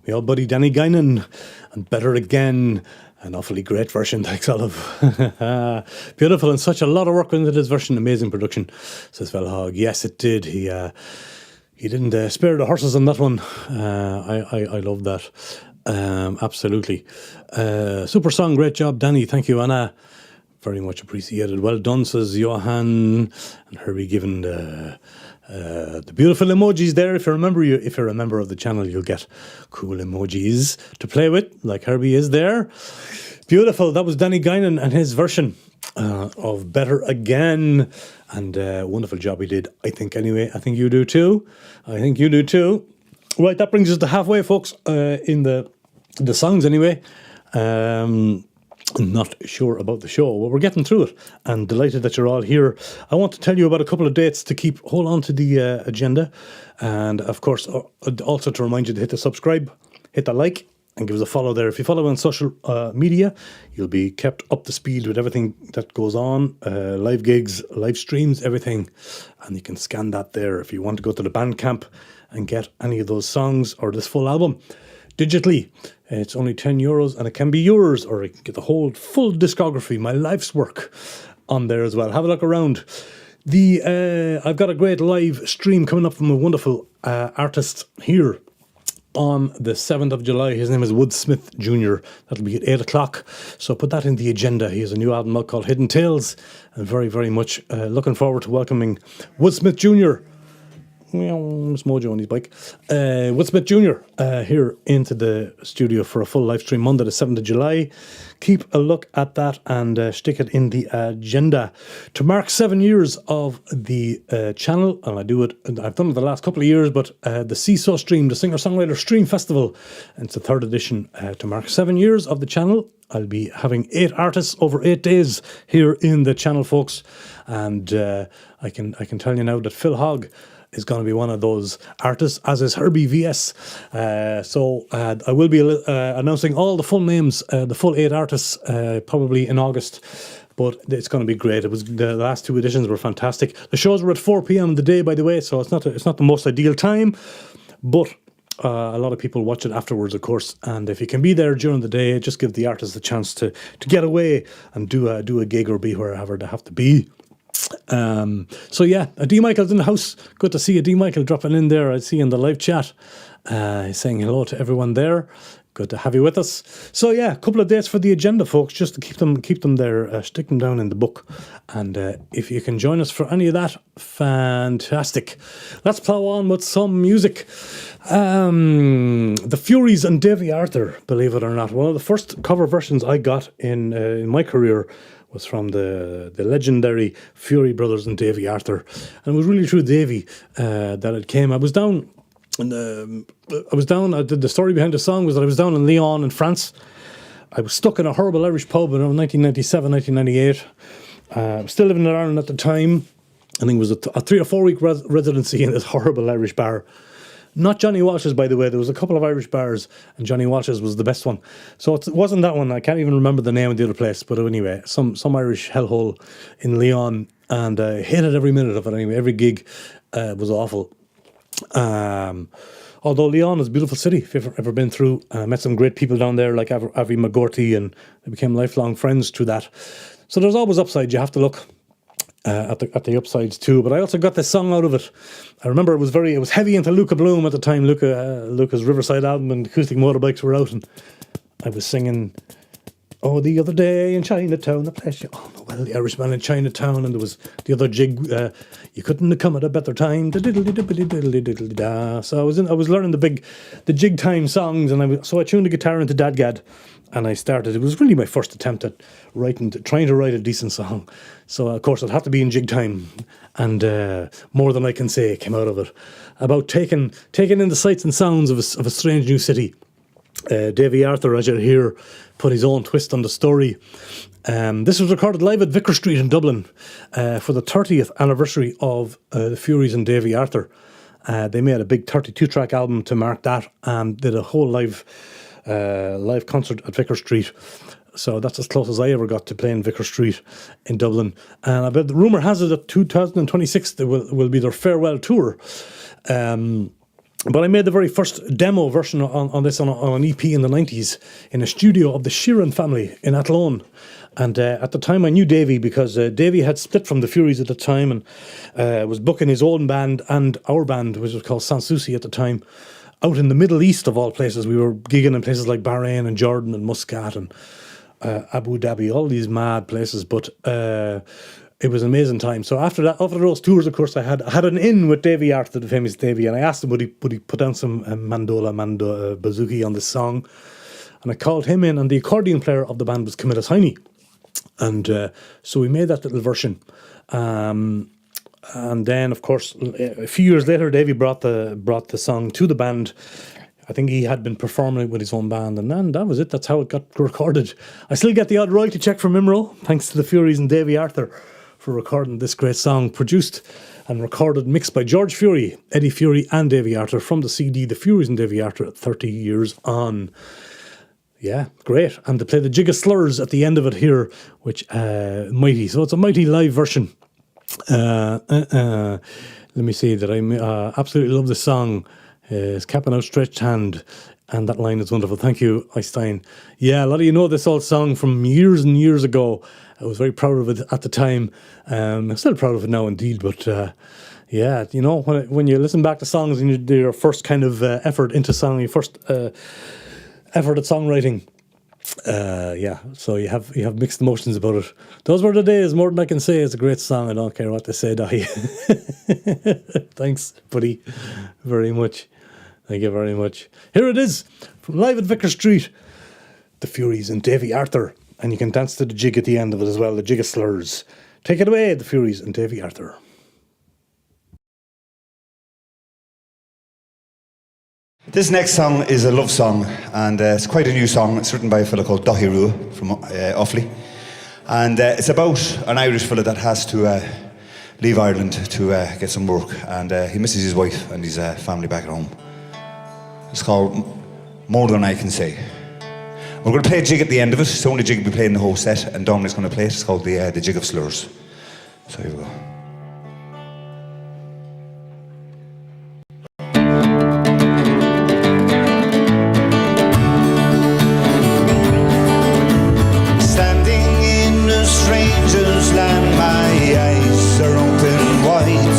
My old buddy Danny Guinan and Better Again. An awfully great version, thanks Olive. Beautiful, and such a lot of work went into this version. Amazing production, says Velhog. Yes, it did. He didn't spare the horses on that one. I love that. Absolutely. Super song, great job, Danny. Thank you, Anna. Very much appreciated. Well done, says Johan. And Herbie giving the beautiful emojis there. If you're a member of the channel, you'll get cool emojis to play with, like Herbie is there. Beautiful. That was Danny Guinan and his version of Better Again. And wonderful job he did, I think, anyway. I think you do too. Right, that brings us to halfway, folks, in the songs anyway. Not sure about the show. Well, we're getting through it and delighted that you're all here. I want to tell you about a couple of dates to hold on to the agenda, and of course also to remind you to hit the subscribe, hit the like, and give us a follow there. If you follow on social media, you'll be kept up to speed with everything that goes on, live gigs, live streams, everything, and you can scan that there if you want to go to the Bandcamp and get any of those songs or this full album digitally. It's only €10 and it can be yours, or you can get the whole full discography, my life's work, on there as well. Have a look around. I've got a great live stream coming up from a wonderful artist here on the 7th of July. His name is Woodsmith Jr. That'll be at 8 o'clock. So put that in the agenda. He has a new album out called Hidden Tales. And very, very much looking forward to welcoming Woodsmith Jr. It's Mojo on his bike. Woodsmith Jr. Here into the studio for a full live stream Monday the 7th of July. Keep a look at that and stick it in the agenda. To mark 7 years of the channel, and I do it, I've done it the last couple of years, but the CISO Stream, the Singer-Songwriter Stream Festival, and it's the 3rd edition. To mark 7 years of the channel, I'll be having 8 artists over 8 days here in the channel, folks. And I can tell you now that Phil Hogg is going to be one of those artists, as is Herbie VS. So I will be announcing all the full names, the full 8 artists, probably in August. But it's going to be great. It was the last 2 editions were fantastic. The shows were at 4 p.m. the day, by the way, so it's not the most ideal time, but a lot of people watch it afterwards, of course. And if you can be there during the day, just give the artists a chance to get away and do a gig or be wherever they have to be. So yeah, D. Michael's in the house. Good to see you, D. Michael, dropping in there. I see you in the live chat. He's saying hello to everyone there. Good to have you with us. So yeah, a couple of dates for the agenda, folks, just to keep them there, stick them down in the book. And if you can join us for any of that, fantastic. Let's plow on with some music. The Furies and Davy Arthur, believe it or not. One of the first cover versions I got in my career was from the legendary Fury Brothers and Davy Arthur. And it was really through Davy that it came. I was down, the story behind the song was that I was down in Lyon in France. I was stuck in a horrible Irish pub in 1997, 1998. I was still living in Ireland at the time. I think it was a 3 or 4 week residency in this horrible Irish bar. Not Johnny Walsh's, by the way. There was a couple of Irish bars, and Johnny Walsh's was the best one. So it wasn't that one. I can't even remember the name of the other place. But anyway, some Irish hellhole in Lyon, and I hated every minute of it anyway. Every gig was awful. Although Lyon is a beautiful city, if you've ever been through. I met some great people down there, like Avi McGorty, and they became lifelong friends through that. So there's always upside. You have to look at the upsides too. But I also got this song out of it. I remember it was heavy into Luca Bloom at the time. Luca's Riverside album and Acoustic Motorbikes were out, and I was singing, "Oh, the other day in Chinatown, the place." Oh no, well, the Irishman in Chinatown, and there was the other jig. You couldn't have come at a better time. So I was learning the jig time songs, and so I tuned the guitar into Dadgad. And I started. It was really my first attempt at trying to write a decent song. So of course it had to be in jig time, and More Than I Can Say came out of it, about taking in the sights and sounds of a strange new city. Davy Arthur, as you hear, put his own twist on the story. This was recorded live at Vicar Street in Dublin for the 30th anniversary of the Furies and Davy Arthur. They made a big 32-track album to mark that, and did a whole live concert at Vicar Street. So that's as close as I ever got to playing Vicar Street in Dublin. And I bet the rumour has it that 2026 will be their farewell tour. But I made the very first demo version on this on an EP in the 90s in a studio of the Sheeran family in Athlone. And at the time I knew Davy, because Davy had split from the Furies at the time, and was booking his own band and our band, which was called Sanssouci at the time, out in the Middle East of all places. We were gigging in places like Bahrain and Jordan and Muscat and Abu Dhabi, all these mad places. But it was an amazing time. So after those tours, of course, I had an in with Davy Arthur, the famous Davy, and I asked him would he put down some Mandola Bazooki on this song. And I called him in, and the accordion player of the band was Camillus Heine. And so we made that little version. And then, of course, a few years later, Davy brought the song to the band. I think he had been performing it with his own band, and then that was it. That's how it got recorded. I still get the odd royalty check from Imro, thanks to the Furies and Davy Arthur for recording this great song, produced and recorded, mixed by George Fury, Eddie Fury and Davy Arthur from the CD The Furies and Davy Arthur at 30 Years On. Yeah, great. And they play the Jig of Slurs at the end of it here, which mighty. So it's a mighty live version. Let me see that I absolutely love the song. It's Cap and Outstretched Hand. And that line is wonderful. Thank you, Einstein. Yeah, a lot of you know this old song from years and years ago. I was very proud of it at the time. I'm still proud of it now, indeed. But yeah, you know, when you listen back to songs and you do your first kind of effort into song, your first effort at songwriting, yeah, so you have mixed emotions about it. Those were the days. More than I can say. It's a great song. I don't care what they say, Dahi. Thanks, buddy, very much. Thank you very much. Here it is, from live at Vicar Street, The Furies and Davy Arthur. And you can dance to the jig at the end of it as well, the jig of slurs. Take it away, The Furies and Davy Arthur. This next song is a love song, and it's quite a new song. It's written by a fella called Daithi Rua from Offaly. And it's about an Irish fella that has to leave Ireland to get some work. And he misses his wife and his family back at home. It's called More Than I Can Say. We're going to play a jig at the end of it. It's the only jig we'll be playing the whole set, and Dominic's going to play it. It's called the Jig of Slurs. So here we go. Standing in a stranger's land, my eyes are open wide.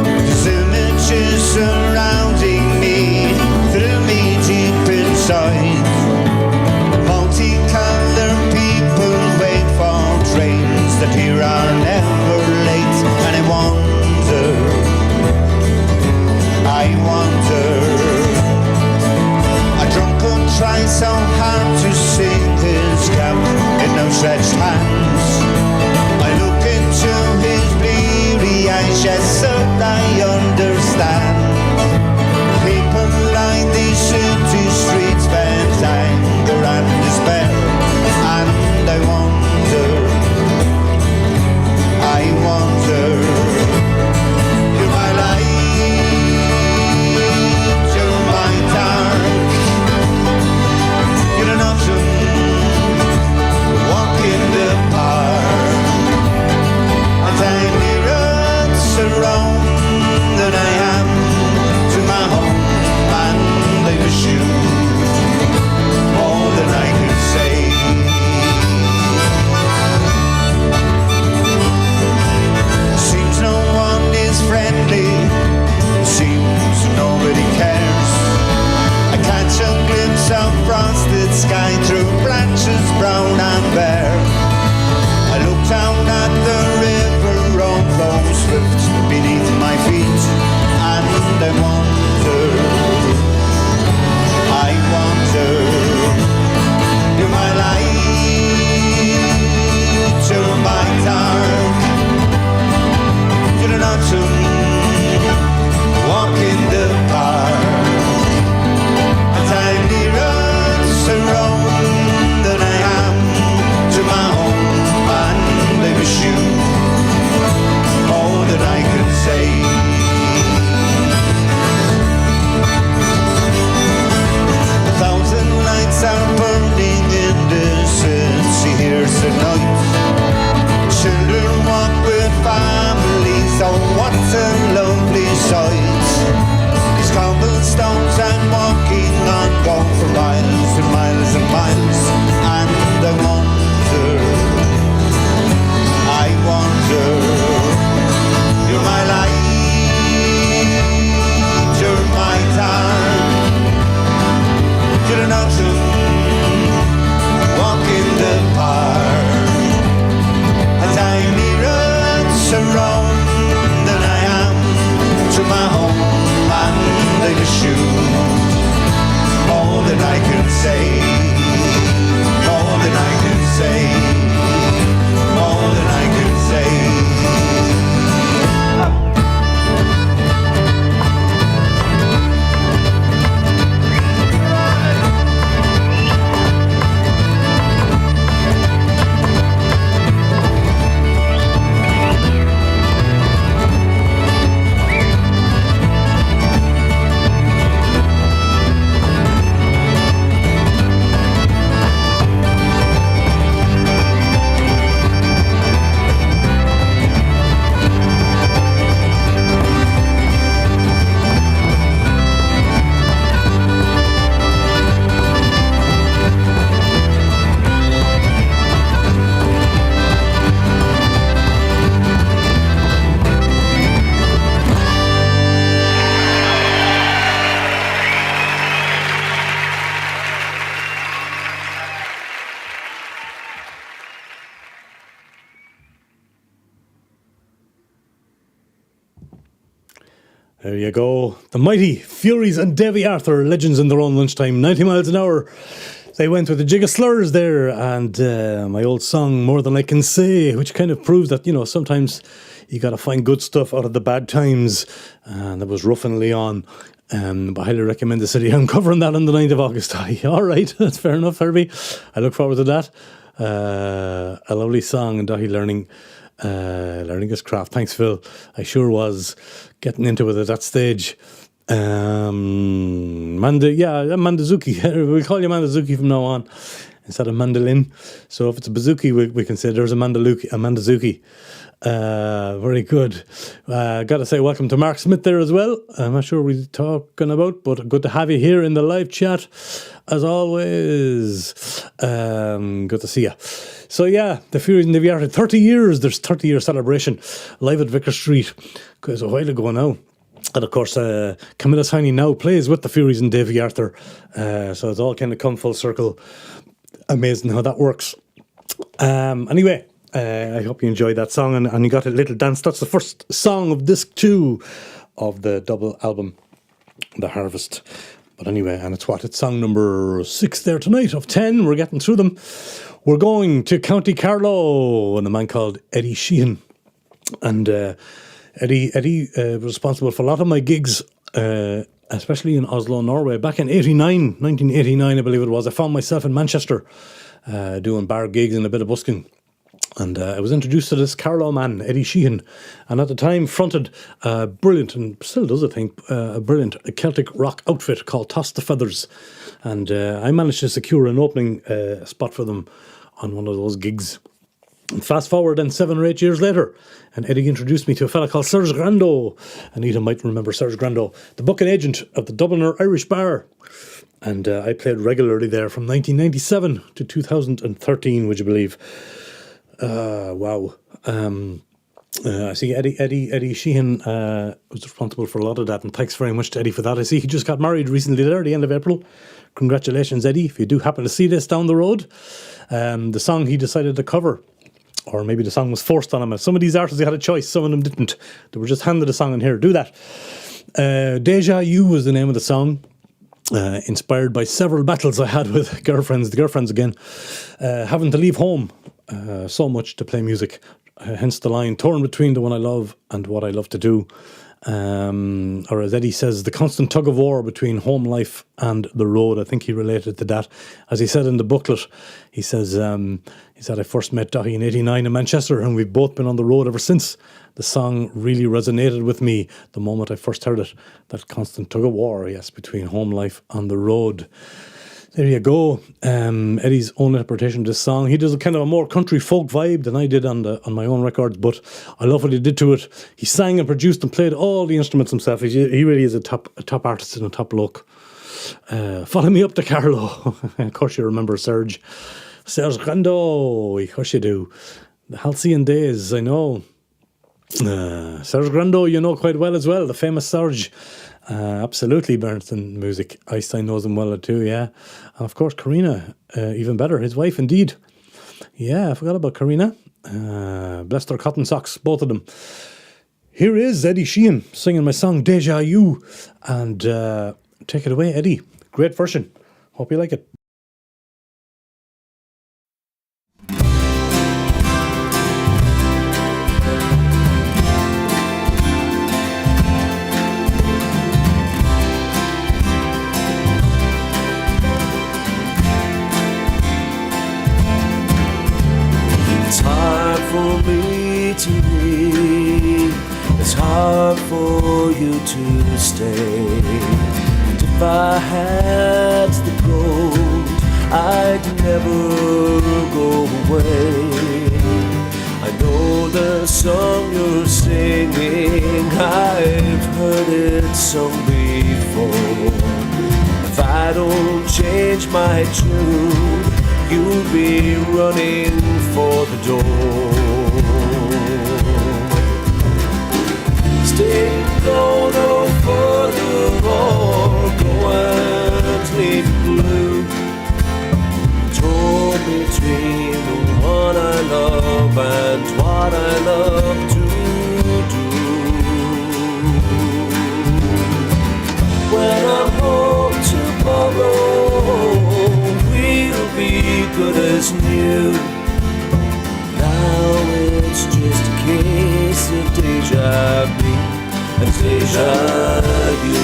There's images surrounding me, through me deep inside. Multicolored people wait for trains that here are never late. And I wonder, a drunkard tries so hard to sing his cup in outstretched hands. I look into his bleary eyes, yes sir, I understand. People line these city streets, vent anger and despair. And I wonder, you're my light, you're my dark. You're an autumn walk in the park. And I'm nearer to Rome than I am to my home. And I miss you more than I can say. Seems no one is friendly, seems nobody cares. I catch a glimpse of frosted sky through branches brown and bare. I look down at the river, road flows swift beneath my feet. And I wonder, you're my light, you're my dark. You're an autumn walk in the park. And I'm nearer to Rome There you go. The mighty Furies and Davy Arthur, legends in their own lunchtime, 90 miles an hour. They went with a jig of slurs there, and my old song, More Than I Can Say, which kind of proves that, sometimes you got to find good stuff out of the bad times. And that was Rough and Leon. But I highly recommend the city. I'm covering that on the 9th of August. All right, that's fair enough, Herbie. I look forward to that. A lovely song, and Dahi learning his craft. Thanks, Phil. I sure was getting into it at that stage. Mandazuki. We'll call you Mandazuki from now on instead of mandolin. So if it's a bazooki, we can say there's a Mandazuki. Very good. Gotta say welcome to Mark Smith there as well. I'm not sure what we're talking about, but good to have you here in the live chat as always. Good to see you. So yeah, the Furies and the VR 30 years. There's 30-year celebration live at Vicar Street. It's a while ago now. And of course, Camilla Heine now plays with the Furies and Davy Arthur. So it's all kind of come full circle. Amazing how that works. Anyway, I hope you enjoyed that song and you got a little dance. That's the first song of disc 2 of the double album, The Harvest. But anyway, and it's song number 6 there tonight of 10. We're getting through them. We're going to County Carlow and a man called Eddie Sheehan. And Eddie was responsible for a lot of my gigs, especially in Oslo, Norway. Back in 1989, I believe it was, I found myself in Manchester doing bar gigs and a bit of busking. And I was introduced to this Carlow man, Eddie Sheehan, and at the time fronted a brilliant, and still does I think, a brilliant Celtic rock outfit called Toss the Feathers. And I managed to secure an opening spot for them on one of those gigs. And fast forward then 7 or 8 years later, and Eddie introduced me to a fella called Serge Grando. Anita might remember Serge Grando, the booking agent of the Dubliner Irish Bar. And I played regularly there from 1997 to 2013, would you believe? Wow. I see Eddie Sheehan was responsible for a lot of that, and thanks very much to Eddie for that. I see he just got married recently there at the end of April. Congratulations, Eddie, if you do happen to see this down the road. The song he decided to cover, or maybe the song was forced on him. Some of these artists, they had a choice, some of them didn't. They were just handed a song in here, do that. Deja You was the name of the song. Inspired by several battles I had with the girlfriends again, having to leave home so much to play music, hence the line, torn between the one I love and what I love to do. Or as Eddie says, the constant tug of war between home life and the road. I think he related to that. As he said in the booklet, he said I first met Dahi in 89 in Manchester, and we've both been on the road ever since. The song really resonated with me the moment I first heard it. That constant tug of war, yes, between home life and the road. There you go. Eddie's own interpretation of this song. He does a kind of a more country folk vibe than I did on my own records, but I love what he did to it. He sang and produced and played all the instruments himself. He really is a top artist and a top bloke. Follow me up to Carlow. Of course you remember Serge Grando. Of course you do. The halcyon days, I know. Serge Grando, you know quite well as well, the famous Serge. Absolutely, Bernstein music. Einstein knows him well too, yeah. And of course, Karina, even better, his wife indeed. Yeah, I forgot about Karina. Blessed her cotton socks, both of them. Here is Eddie Sheehan singing my song Deja You. And take it away, Eddie. Great version. Hope you like it. For me to leave, it's hard for you to stay. And if I had the gold, I'd never go away. I know the song you're singing, I've heard it sung before. If I don't change my tune, you'll be running for the door. Stay, go no further, or go and leave blue. Torn between the one I love and what I love to do. is new. Now it's just a case of deja vu and deja vu.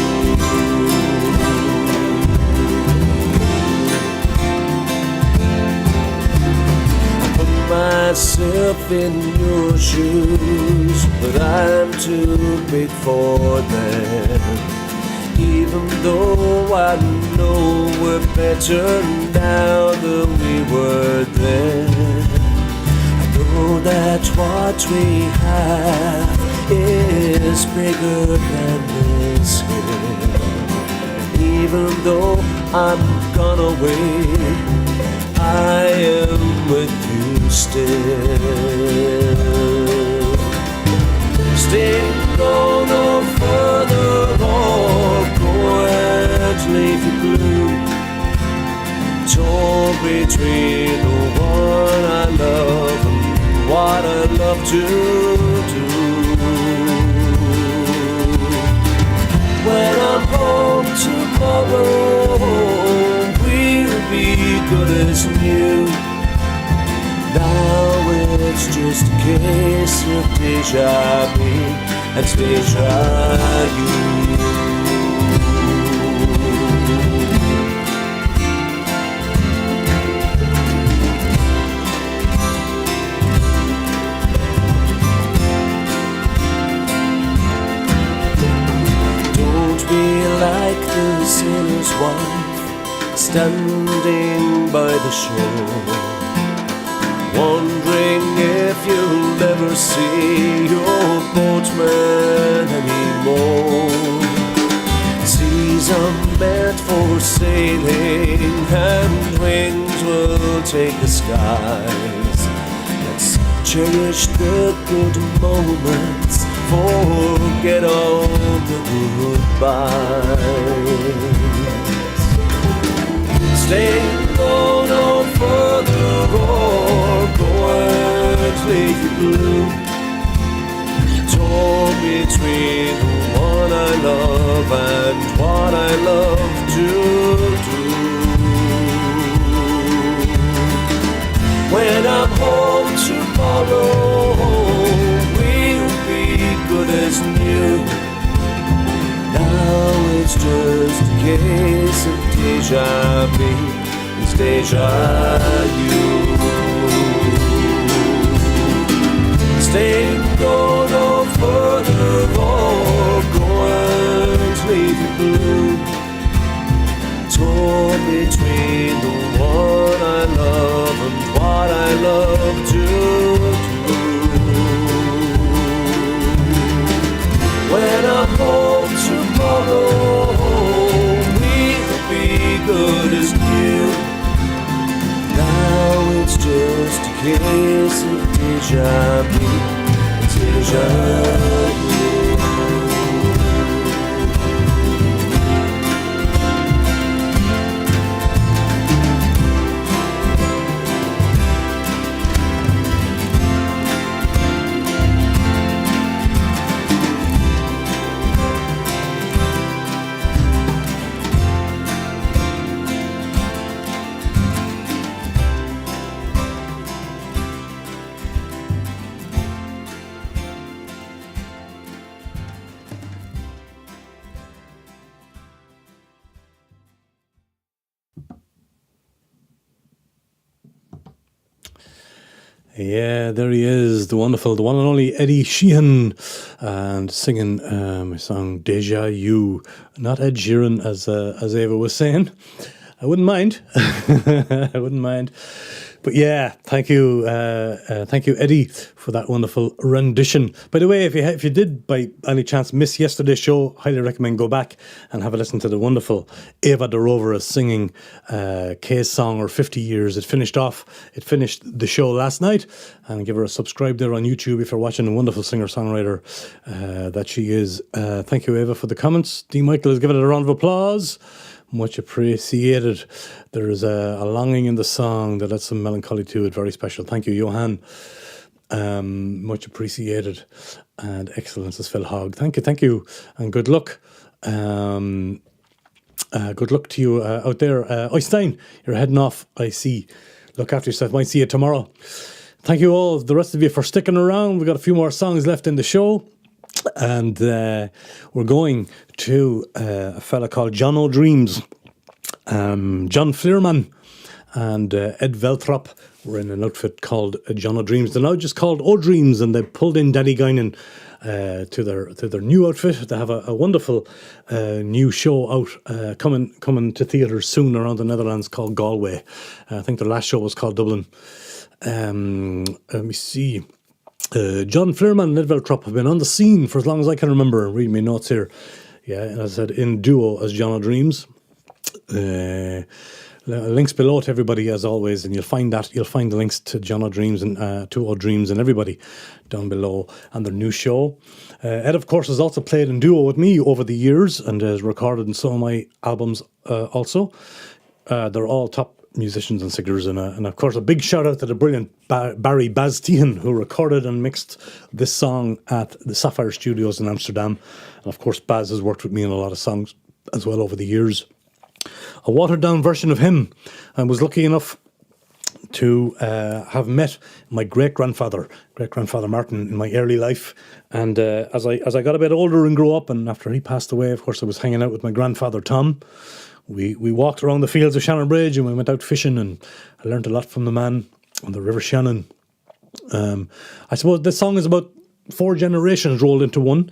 Myself in your shoes, but I'm too big for them. Even though I know we're better now than we were then, I know that what we have is bigger than this here. Even though I'm gone away, I am with you still. Stay, go no further or go and leave the blue. Torn between the one I love and what I love to do. When I'm home tomorrow, we'll be good as new. Now it's just a case of deja vu and deja vu. Don't be like the sailor's wife, standing by the shore, wondering if you'll ever see your boatman anymore. Seas are meant for sailing and wings will take the skies. Let's cherish the good moments, forget all the goodbyes. Stay, go no further or go and leave you blue. Torn between the one I love and what I love to do. When I'm home tomorrow, we'll be good as new. Now it's just a case of deja vu, it's deja vu. Stay, go no further or go and leave you blue. Torn between the one I love and what I love to do. When I'm home tomorrow, we'll be good as new. Now it's just a case of deja vu, deja vu. Yeah, there he is, the wonderful, the one and only Eddie Sheehan, and singing my song Deja Vu. Not Ed Sheeran, as Ava was saying. I wouldn't mind. I wouldn't mind. But yeah, thank you, Eddie, for that wonderful rendition. By the way, if you did by any chance miss yesterday's show, highly recommend go back and have a listen to the wonderful Ava de Rovere singing Kay's song, or 50 Years. It finished the show last night, and give her a subscribe there on YouTube if you're watching the wonderful singer-songwriter that she is. Thank you, Ava, for the comments. D. Michael has given it a round of applause. Much appreciated. There is a longing in the song that adds some melancholy to it. Very special. Thank you, Johan. Much appreciated. And excellent, says Phil Hogg. Thank you. And good luck. Good luck to you out there. Oystein, you're heading off, I see. Look after yourself. Might see you tomorrow. Thank you all, the rest of you, for sticking around. We've got a few more songs left in the show. And we're going to a fella called John O'Dreams. John Flierman and Ed Veltrop were in an outfit called John O'Dreams. They're now just called O'Dreams, and they pulled in Daddy Guinan to their new outfit. They have a wonderful new show out coming to theatres soon around the Netherlands called Galway. I think their last show was called Dublin. Let me see. John Flierman and Ed Veltrop have been on the scene for as long as I can remember. Read my notes here. Yeah, and as I said, in duo as John O'Dreams. Links below to everybody as always, and you'll find the links to John O'Dreams and to O'Dreams and everybody down below and their new show. Ed, of course, has also played in duo with me over the years and has recorded in some of my albums also. They're all top musicians and singers, and of course a big shout out to the brilliant Barry Baztian, who recorded and mixed this song at the Sapphire Studios in Amsterdam. And of course Baz has worked with me on a lot of songs as well over the years. A watered down version of him. I was lucky enough to have met my great-grandfather Martin in my early life, and as I got a bit older and grew up, and after he passed away, of course I was hanging out with my grandfather Tom. We walked around the fields of Shannon Bridge and we went out fishing, and I learned a lot from the man on the River Shannon. I suppose this song is about 4 generations rolled into one.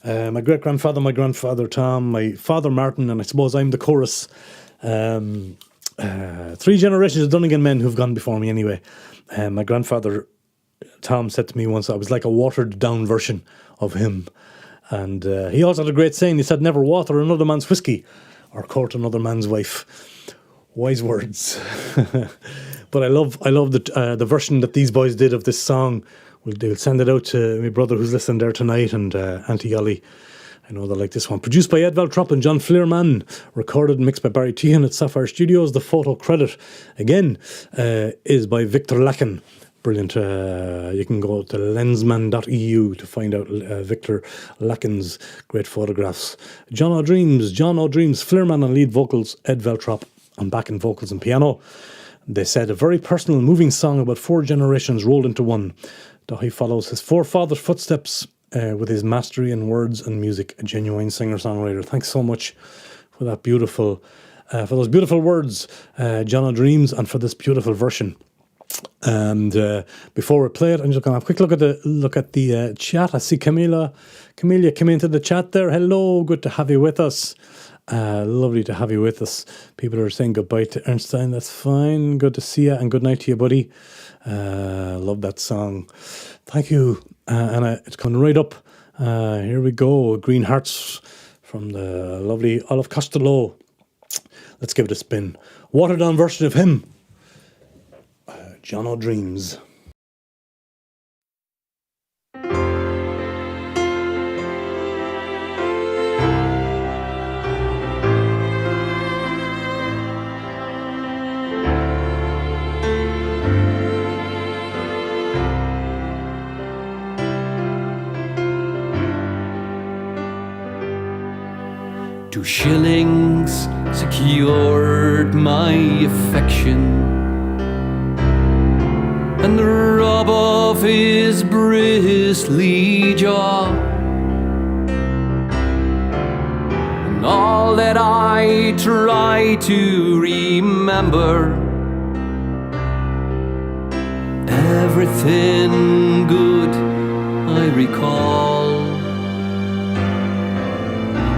My great-grandfather, my grandfather Tom, my father Martin, and I suppose I'm the chorus. 3 generations of Donegan men who've gone before me anyway. My grandfather Tom said to me once I was like a watered-down version of him. And he also had a great saying. He said, never water another man's whiskey or court another man's wife. Wise words. But I love the version that these boys did of this song. They'll send it out to my brother who's listening there tonight, and Auntie Ollie. I know they like this one. Produced by Ed Veltrop and John Flierman. Recorded and mixed by Barry Tehan at Sapphire Studios. The photo credit, again, is by Victor Lacken. Brilliant. You can go to lensman.eu to find out Victor Lacken's great photographs. John O'Dreams, Flierman on lead vocals, Ed Veltrop on backing vocals and piano. They said a very personal and moving song about 4 generations rolled into one. Daithi follows his forefathers' footsteps with his mastery in words and music, a genuine singer-songwriter. Thanks so much for that beautiful, for those beautiful words, John O'Dreams, and for this beautiful version. And before we play it, I'm just going to have a quick look at the chat. I see Camilla came into the chat there. Hello, good to have you with us. Lovely to have you with us. People are saying goodbye to Ernstein. That's fine. Good to see you, and good night to you, buddy. Love that song. Thank you. And it's coming right up. Here we go. Green Hearts from the lovely Olive Costello. Let's give it a spin. Watered down version of him. John O'Dreams. Two shillings secured my affection, and the rub of his bristly jaw, and all that I try to remember, everything good I recall,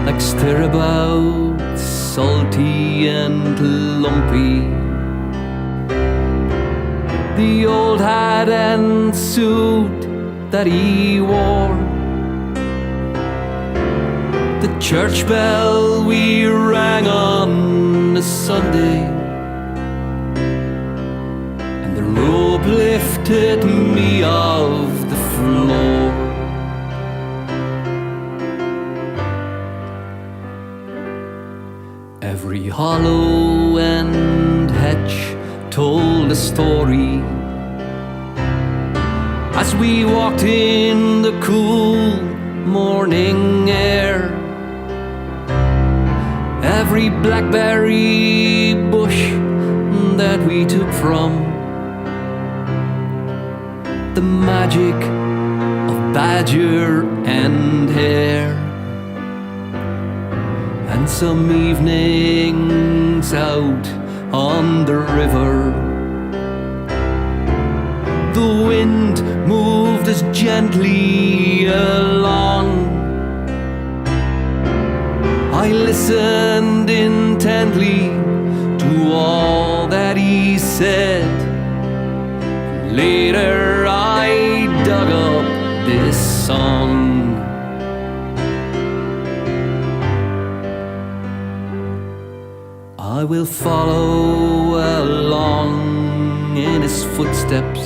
like stirabout, salty and lumpy, the old hat and suit that he wore, the church bell we rang on a Sunday, and the robe lifted me off the floor. Every hollow and hedge told a story as we walked in the cool morning air. Every blackberry bush that we took from the magic of badger and hare. And some evenings out on the river, the wind moved us gently along. I listened intently to all that he said. Later I dug up this song. I will follow along in his footsteps.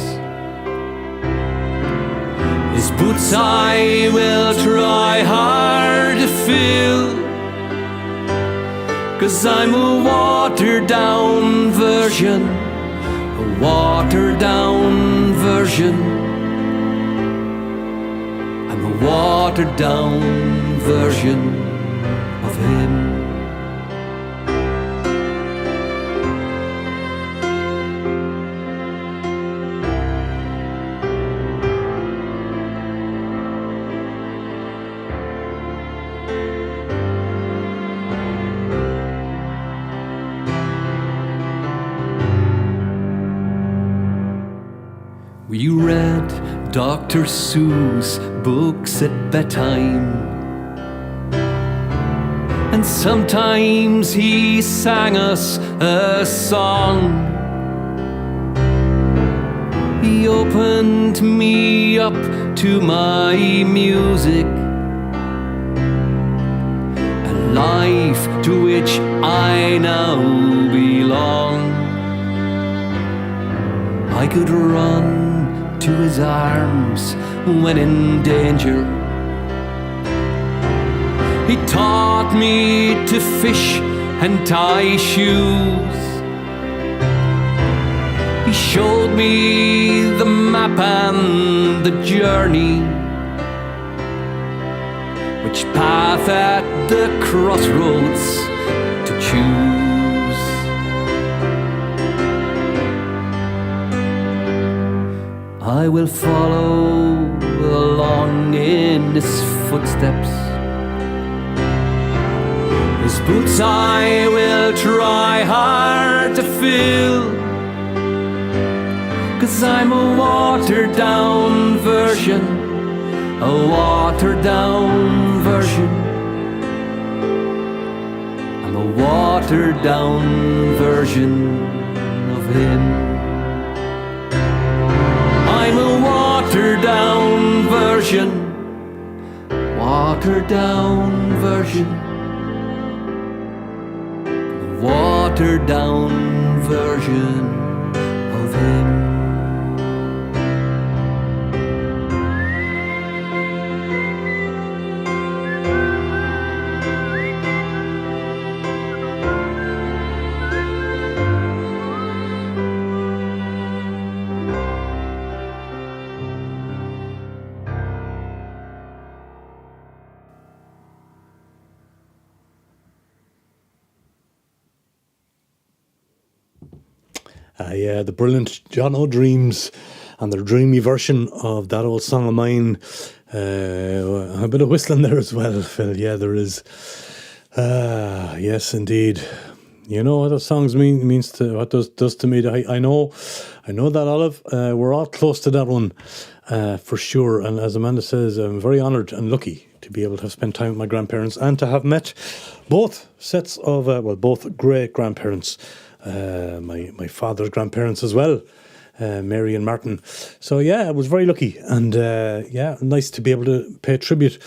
His boots I will try hard to fill, 'cause I'm a watered down version, a watered down version. I'm a watered down version of him. We read Dr. Seuss books at bedtime, and sometimes he sang us a song. He opened me up to my music, a life to which I now belong. I could run to his arms when in danger. He taught me to fish and tie shoes. He showed me the map and the journey, which path at the crossroads to choose. I will follow along in his footsteps. His boots I will try hard to fill, 'cause I'm a watered down version, a watered down version. I'm a watered down version of him. I'm a watered down version, watered down version, a watered down version of him. Yeah, the brilliant John O'Dreams and their dreamy version of that old song of mine. A bit of whistling there as well, Phil. Yeah, there is. Yes, indeed. You know what those songs means to what does to me. I know that, Olive. We're all close to that one, for sure. And as Amanda says, I'm very honoured and lucky to be able to have spent time with my grandparents and to have met both sets of both great grandparents. My father's grandparents as well, Mary and Martin. So yeah, I was very lucky, and nice to be able to pay tribute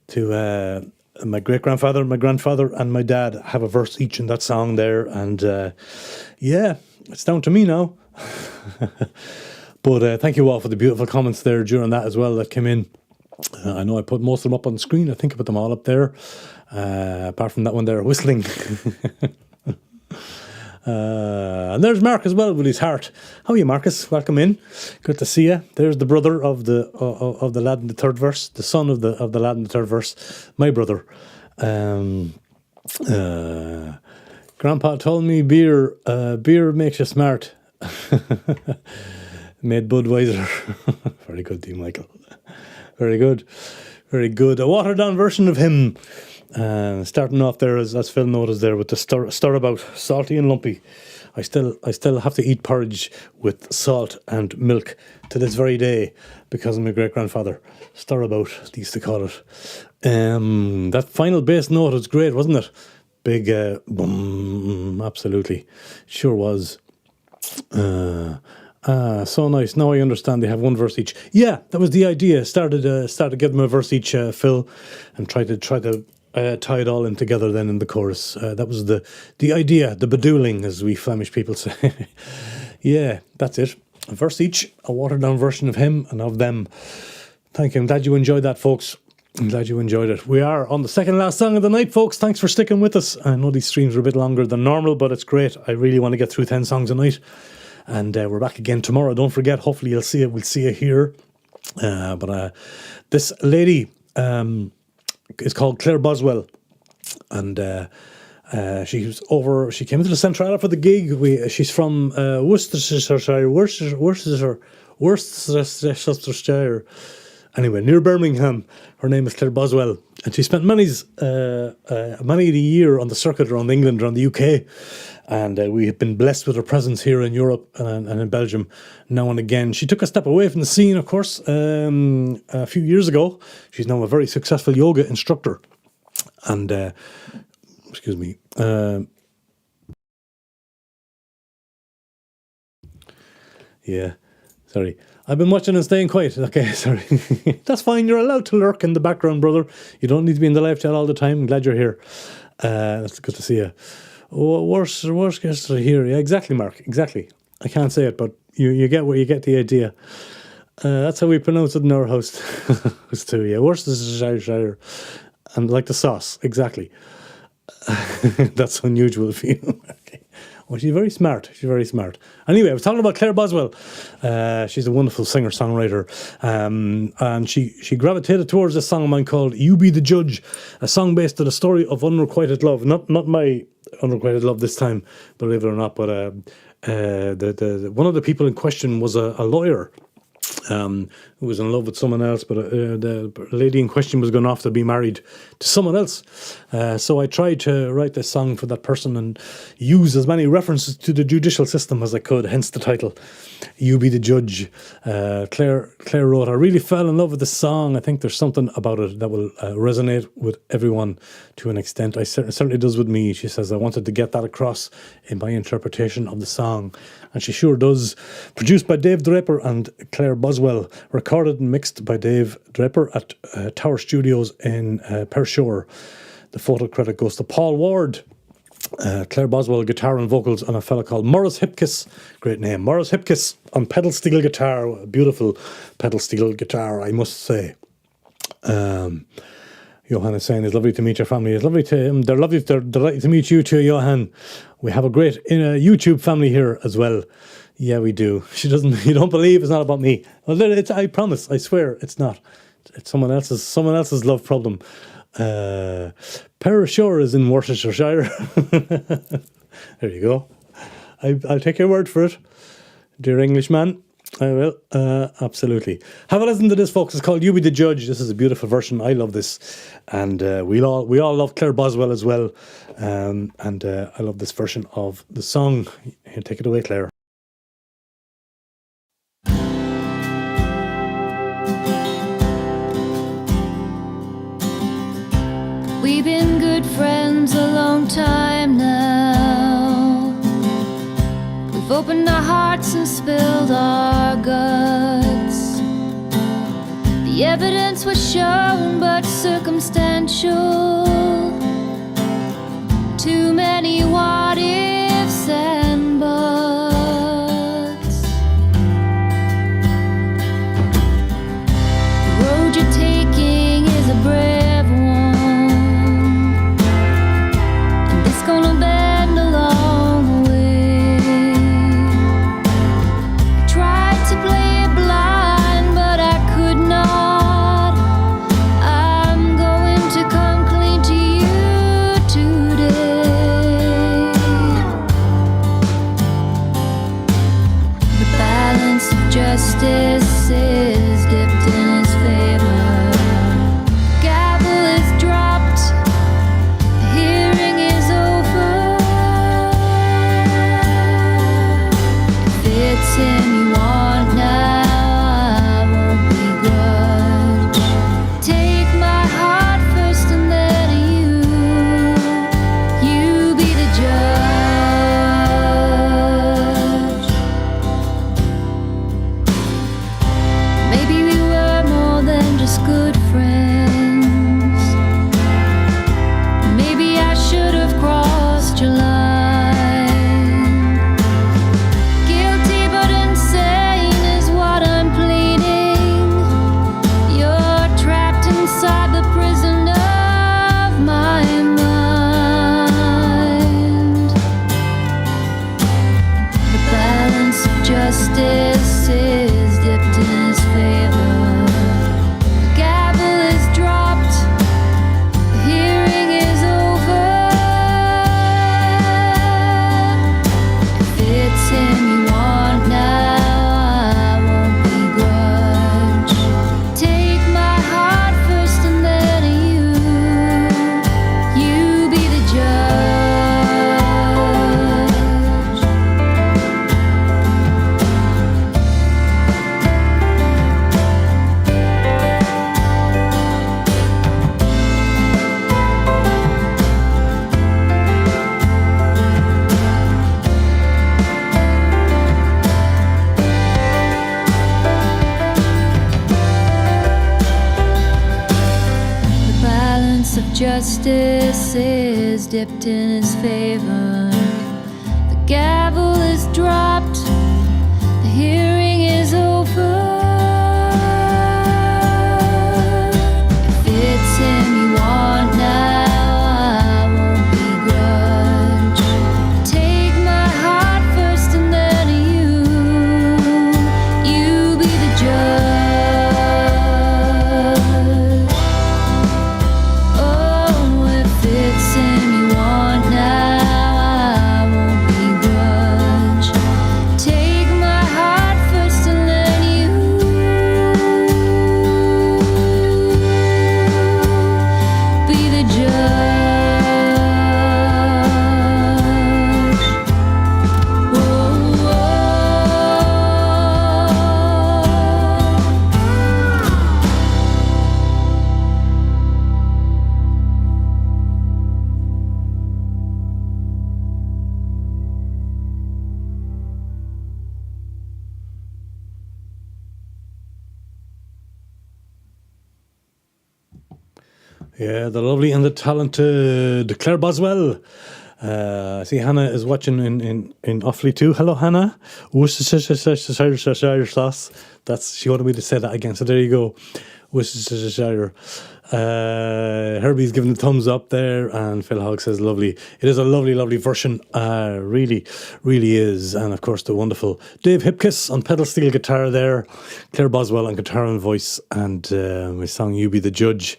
to my great grandfather, my grandfather, and my dad. Have a verse each in that song there, and it's down to me now. But thank you all for the beautiful comments there during that as well that came in. I know I put most of them up on the screen. I think I put them all up there, apart from that one there, whistling. And there's Mark as well with his heart. How are you, Marcus? Welcome in. Good to see you. There's the brother of the lad in the third verse, the son of the lad in the third verse, my brother. Grandpa told me beer makes you smart. Made Budweiser. Very good, Dean Michael. Very good. Very good. A watered down version of him. Starting off there, as Phil noticed there, with the stir about, salty and lumpy. I still have to eat porridge with salt and milk to this very day because of my great grandfather. Stir about, they used to call it. That final bass note was great, wasn't it? Big boom, absolutely, sure was. So nice. Now I understand they have one verse each. Yeah, that was the idea. Started give them a verse each, Phil, and try to tie it all in together then in the chorus. That was the idea, the bedoeling, as we Flemish people say. Yeah, that's it. A verse each, a watered down version of him and of them. Thank you. I'm glad you enjoyed that, folks. I'm glad you enjoyed it. We are on the second last song of the night, folks. Thanks for sticking with us. I know these streams are a bit longer than normal, but it's great. I really want to get through 10 songs a night. And we're back again tomorrow. Don't forget, hopefully you'll see it. We'll see you here. But this lady is called Claire Boswell. And she came into the Centrale for the gig. She's from Worcestershire. Anyway, near Birmingham. Her name is Claire Boswell. And she spent many a year on the circuit around England, around the UK. And we have been blessed with her presence here in Europe and in Belgium now and again. She took a step away from the scene, of course, a few years ago. She's now a very successful yoga instructor. And, excuse me. Yeah, sorry. I've been watching and staying quiet. Okay, sorry. That's fine. You're allowed to lurk in the background, brother. You don't need to be in the live chat all the time. I'm glad you're here. That's good to see you. Oh, worse guests are here. Yeah, exactly, Mark. Exactly. I can't say it, but you get the idea. That's how we pronounce it in our house too. Yeah, Worcestershire, and like the sauce. Exactly. That's unusual for you. Okay. Well, she's very smart. Anyway, I was talking about Claire Boswell. She's a wonderful singer-songwriter. And she gravitated towards a song of mine called You Be the Judge, a song based on a story of unrequited love. Not my unrequited love this time, believe it or not, but the one of the people in question was a lawyer who was in love with someone else, but the lady in question was going off to be married to someone else. So I tried to write this song for that person and use as many references to the judicial system as I could, hence the title, You Be the Judge. Claire wrote, I really fell in love with the song. I think there's something about it that will resonate with everyone to an extent. It certainly does with me. She says, I wanted to get that across in my interpretation of the song. And she sure does. Produced by Dave Draper and Claire Boswell. Recorded and mixed by Dave Draper at Tower Studios in Pershore. The photo credit goes to Paul Ward. Claire Boswell, guitar and vocals, and a fella called Maurice Hipkiss. Great name. Maurice Hipkiss on pedal steel guitar. A beautiful pedal steel guitar, I must say. Johan is saying it's lovely to meet your family. It's lovely to they're delighted to meet you too, Johan. We have a great YouTube family here as well. Yeah, we do. You don't believe it's not about me. Well, I promise, I swear it's not. It's someone else's love problem. Pershore is in Worcestershire. There you go. I'll take your word for it, dear Englishman. I will, absolutely. Have a listen to this, folks. It's called You Be the Judge. This is a beautiful version. I love this, and we all love Claire Boswell as well. And I love this version of the song. Here, take it away, Claire. We've been good friends a long time now. We've opened our hearts and spilled our guts. The evidence was shown but circumstantial. Too many what ifs and buts. The road you're taking is a brave one, and it's gonna bend along the way. I tried to play it blind, but I could not. I'm going to come clean to you today. justice is dipped in his favor. Gavel is dropped, the hearing is over. If it's him you want now, I won't begrudge. Take my heart first and then you be the judge. Maybe we were more than just good friends. Maybe I should have crossed your line. Guilty but insane is what I'm pleading. You're trapped inside the prison of my mind. The balance of justice is dipped in his favor. The gavel is dropped, the hearing is over. If it's him you want now, I won't begrudge. Take my heart first and then you be the judge. The balance of justice is dipped in his favor. The gavel is dropped, the hearing is over. If it's him you want now, I won't begrudge. Take my heart first and then you be the judge. Oh, if it's him you want now, I won't begrudge. Take my heart first and then you be the judge. Whoa, whoa. Yeah, the lovely and the talented Claire Boswell. I see Hannah is watching in Offaly too. Hello, Hannah. That's she wanted me to say that again. So there you go. Herbie's giving the thumbs up there, and Phil Hogg says lovely. It is a lovely, lovely version. Really, really is. And of course, the wonderful Dave Hipkiss on pedal steel guitar there, Claire Boswell on guitar and voice, and my song "You Be the Judge."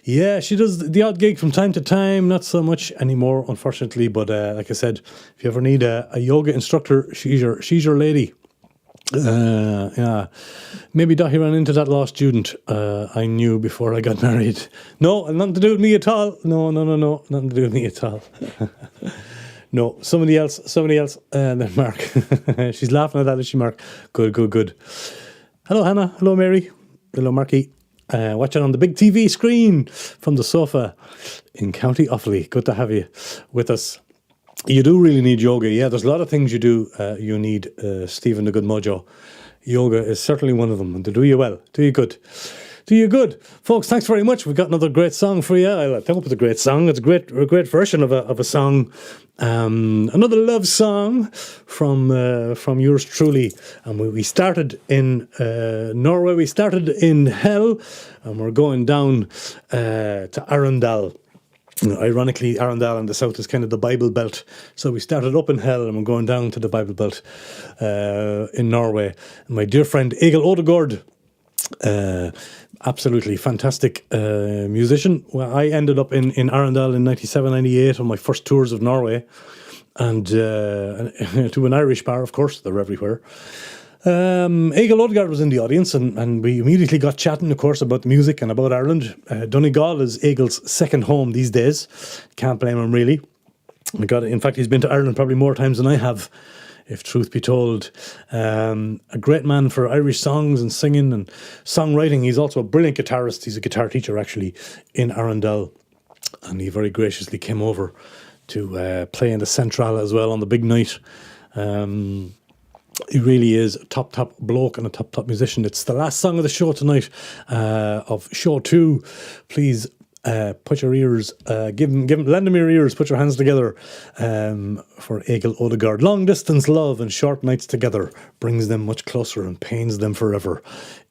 Yeah, she does the odd gig from time to time, not so much anymore, unfortunately. But like I said, if you ever need a yoga instructor, she's your lady. Yeah, maybe Dahi ran into that law student I knew before I got married. No, nothing to do with me at all. No, nothing to do with me at all. No, somebody else. Then Mark. She's laughing at that, is she, Mark? Good. Hello, Hannah. Hello, Mary. Hello, Marky. Watching on the big TV screen from the sofa in County Offaly. Good to have you with us. You do really need yoga. Yeah, there's a lot of things you do. You need, Stephen the Good Mojo. Yoga is certainly one of them. And to do you well. Do you good. Folks, thanks very much. We've got another great song for you. I hope it's a great song. It's a great version of a song. Another love song from yours truly. And we started in Norway. We started in Hell. And we're going down to Arendal. Ironically, Arendal in the south is kind of the Bible Belt. So we started up in Hell and we're going down to the Bible Belt in Norway. And my dear friend Egil Odegaard, absolutely fantastic musician. Well, I ended up in Arendal in 97, 98 on my first tours of Norway. And to an Irish bar, of course, they're everywhere. Egil Odegaard was in the audience, and we immediately got chatting, of course, about the music and about Ireland. Donegal is Egil's second home these days. Can't blame him, really. In fact, he's been to Ireland probably more times than I have, if truth be told. A great man for Irish songs and singing and songwriting. He's also a brilliant guitarist. He's a guitar teacher, actually, in Arundel. And he very graciously came over to play in the Centrale as well on the big night. He really is a top bloke and a top musician. It's the last song of the show tonight, of show 2. Please put your ears, lend them your ears, put your hands together for Egil Odegaard. Long distance love and short nights together brings them much closer and pains them forever,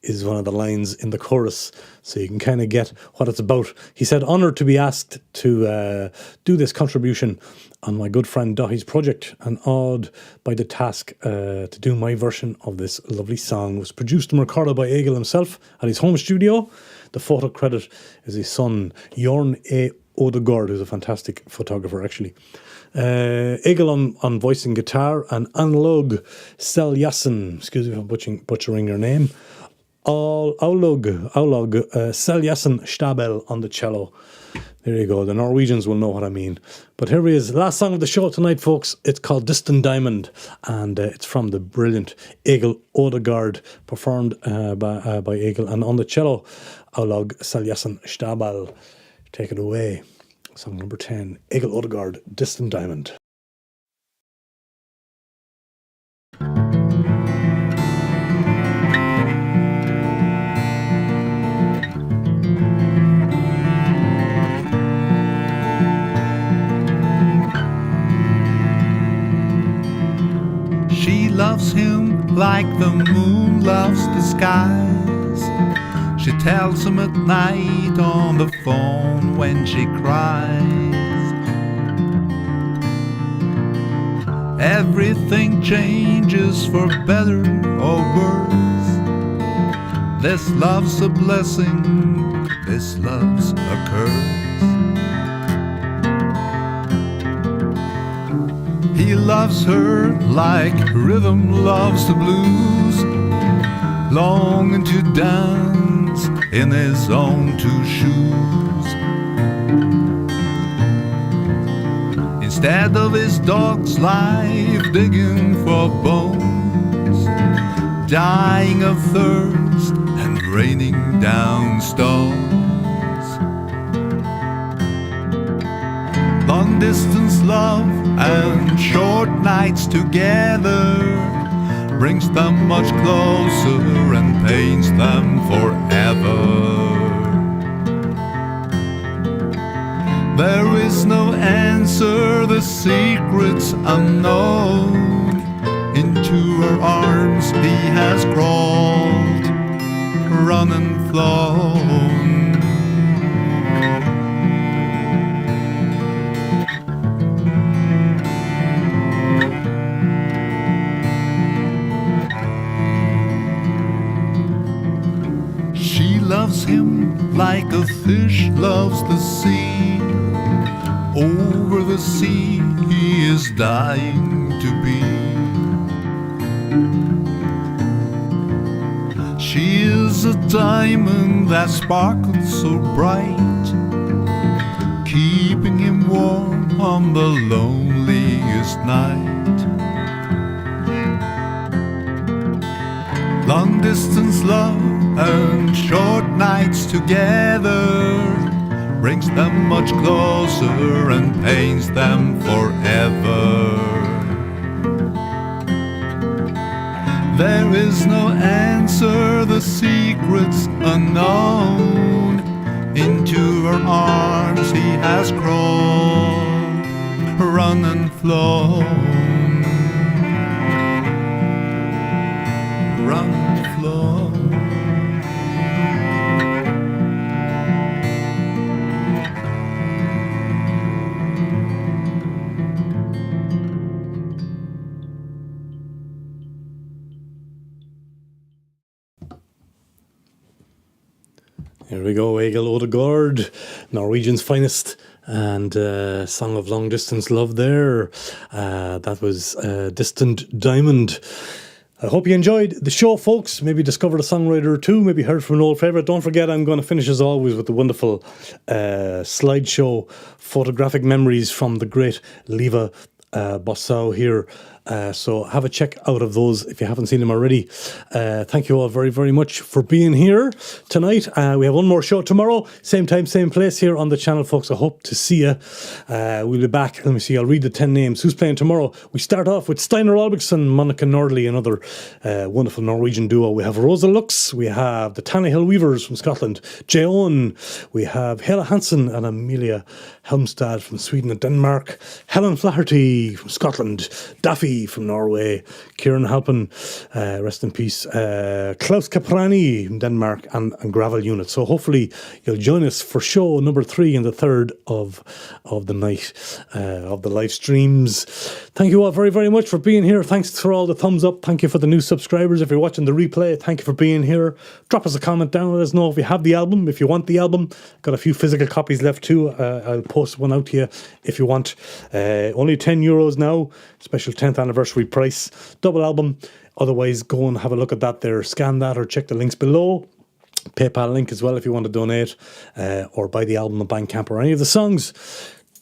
is one of the lines in the chorus, so you can kind of get what it's about. He said, honoured to be asked to do this contribution on my good friend Daithi's project, and awed by the task to do my version of this lovely song. It was produced and recorded by Egil himself at his home studio. The photo credit is his son, Jorn A. Odegaard, who's a fantastic photographer, actually. Egil on voice and guitar, and Anlog Seljassen, excuse me for butchering your name, Aulog Seljassen Stabel on the cello. There you go. The Norwegians will know what I mean. But here he is. Last song of the show tonight, folks. It's called Distant Diamond, and it's from the brilliant Egil Odegaard, performed by Egil. And on the cello, Aulog Seljassen Stabal. Take it away. Song number 10, Egil Odegaard, Distant Diamond. She loves him like the moon loves the skies. She tells him at night on the phone when she cries. Everything changes for better or worse. This love's a blessing, this love's a curse. He loves her like rhythm loves the blues, longing to dance in his own two shoes. Instead of his dog's life digging for bones, dying of thirst and raining down stones. Long distance love and short nights together brings them much closer and pains them forever. There is no answer, the secret's unknown. Into her arms he has crawled, run and flown. Loves him like a fish loves the sea. Over the sea he is dying to be. She is a diamond that sparkles so bright, keeping him warm on the loneliest night. Long distance love and short nights together brings them much closer and pains them forever. There is no answer, the secret's unknown. Into her arms he has crawled, run and flown, run and flown. Here we go, Egil Odegaard, Norwegian's finest, and Song of Long Distance Love there. That was Distant Diamond. I hope you enjoyed the show, folks. Maybe discovered a songwriter or two, maybe heard from an old favourite. Don't forget, I'm going to finish as always with the wonderful slideshow photographic memories from the great Lievephoto here. So have a check out of those if you haven't seen them already. Thank you all very, very much for being here tonight. We have one more show tomorrow, same time, same place here on the channel, folks. I hope to see you. We'll be back. Let me see. I'll read the 10 names. Who's playing tomorrow? We start off with Steinar Albrigtsen, Monica Nordley, another wonderful Norwegian duo. We have Rosa Lux. We have the Tannehill Weavers from Scotland. Jay Owen. We have Hela Hansen and Amelia Helmstad from Sweden and Denmark. Helen Flaherty from Scotland. Daffy from Norway, Kieran Halpin, rest in peace, Klaus Caprani from Denmark, and Gravel Unit. So hopefully you'll join us for show number 3 and the 3rd of the night of the live streams. Thank you all very, very much for being here. Thanks for all the thumbs up. Thank you for the new subscribers. If you're watching the replay, thank you for being here. Drop us a comment down. Let us know if you have the album, if you want the album. Got a few physical copies left too. I'll post one out to you if you want. Only €10 now. Special 10th anniversary price. Double album. Otherwise, go and have a look at that there. Scan that or check the links below. PayPal link as well if you want to donate or buy the album on Bandcamp or any of the songs.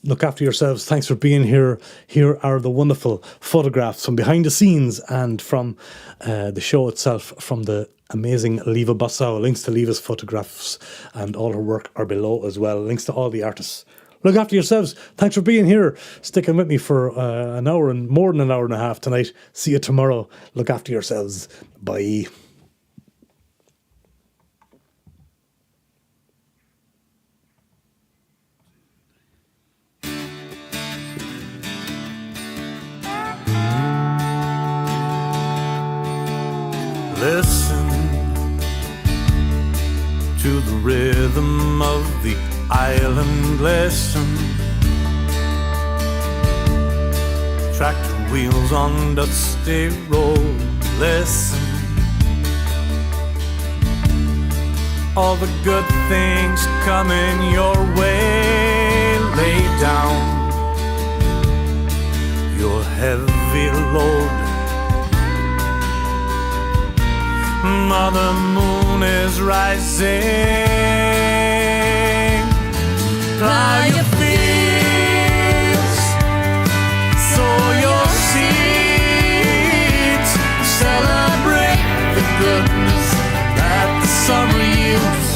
Look after yourselves. Thanks for being here. Here are the wonderful photographs from behind the scenes and from the show itself from the amazing Lievephoto. Links to Lieve's photographs and all her work are below as well. Links to all the artists. Look after yourselves. Thanks for being here. Sticking with me for an hour and more than an hour and a half tonight. See you tomorrow. Look after yourselves. Bye. Listen to the rhythm of the island glisten. Tractor wheels on dusty road. Listen, all the good things coming your way. Lay down your heavy load. Mother Moon is rising. Plow your fields, sow your seeds, celebrate the goodness that the summer yields.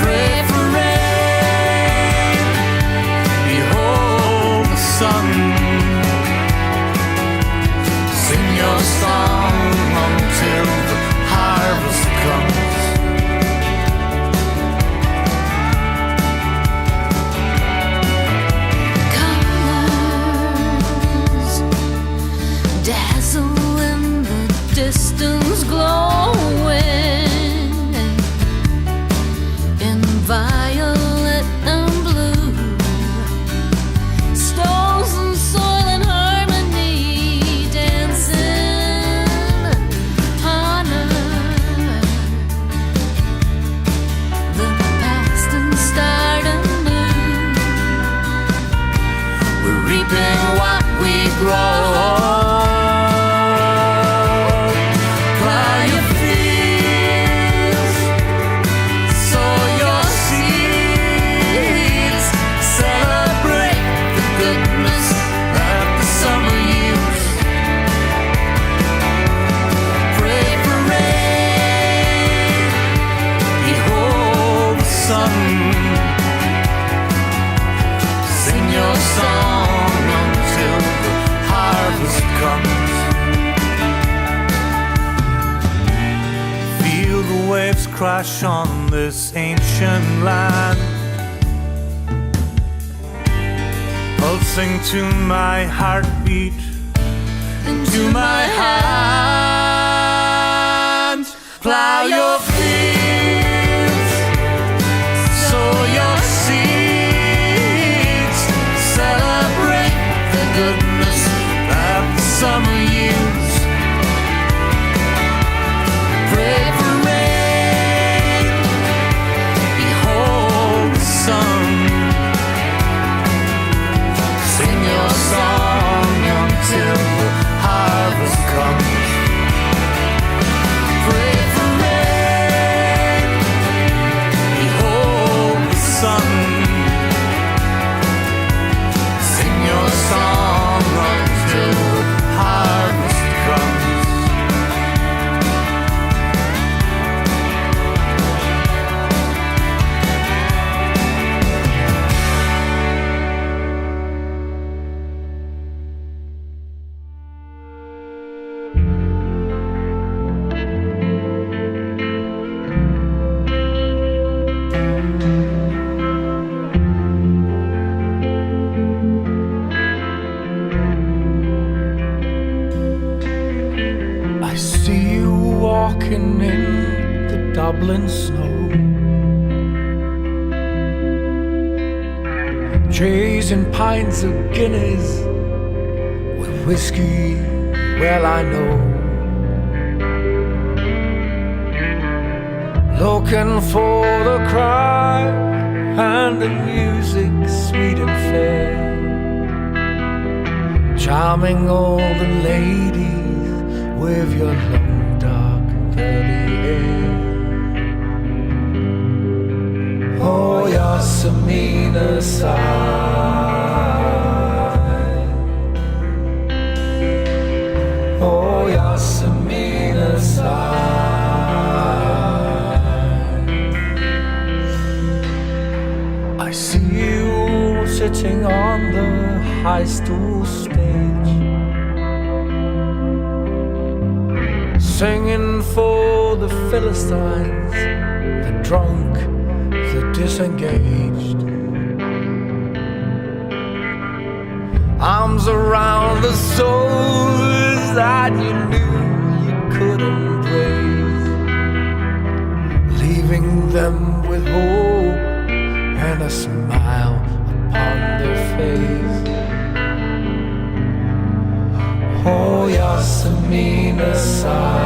Pray for rain, behold the sun. Sing your song until the harvest comes. Dazzle in the distance, glowing in violet and blue. Stones and soil and harmony dancing, honor the past and start anew. We're reaping what we grow. Waves crash on this ancient land, pulsing to my heartbeat, into my hand. Plow your fields, sow your seeds, celebrate the goodness that the summer yields. Pray for rain, behold the sun. Sing your song until the heart see you walking in the Dublin snow, chasing pints of Guinness with whiskey, well I know. Looking for the crowd and the music sweet and fair, charming all the ladies with your long dark curly hair. Oh, Yosemite side. Oh, Yosemite side. I see you sitting on the high stool stage, singing for the Philistines, the drunk, the disengaged. Arms around the souls that you knew you could embrace, leaving them with hope and a smile upon their face. Oh, Yosemite side.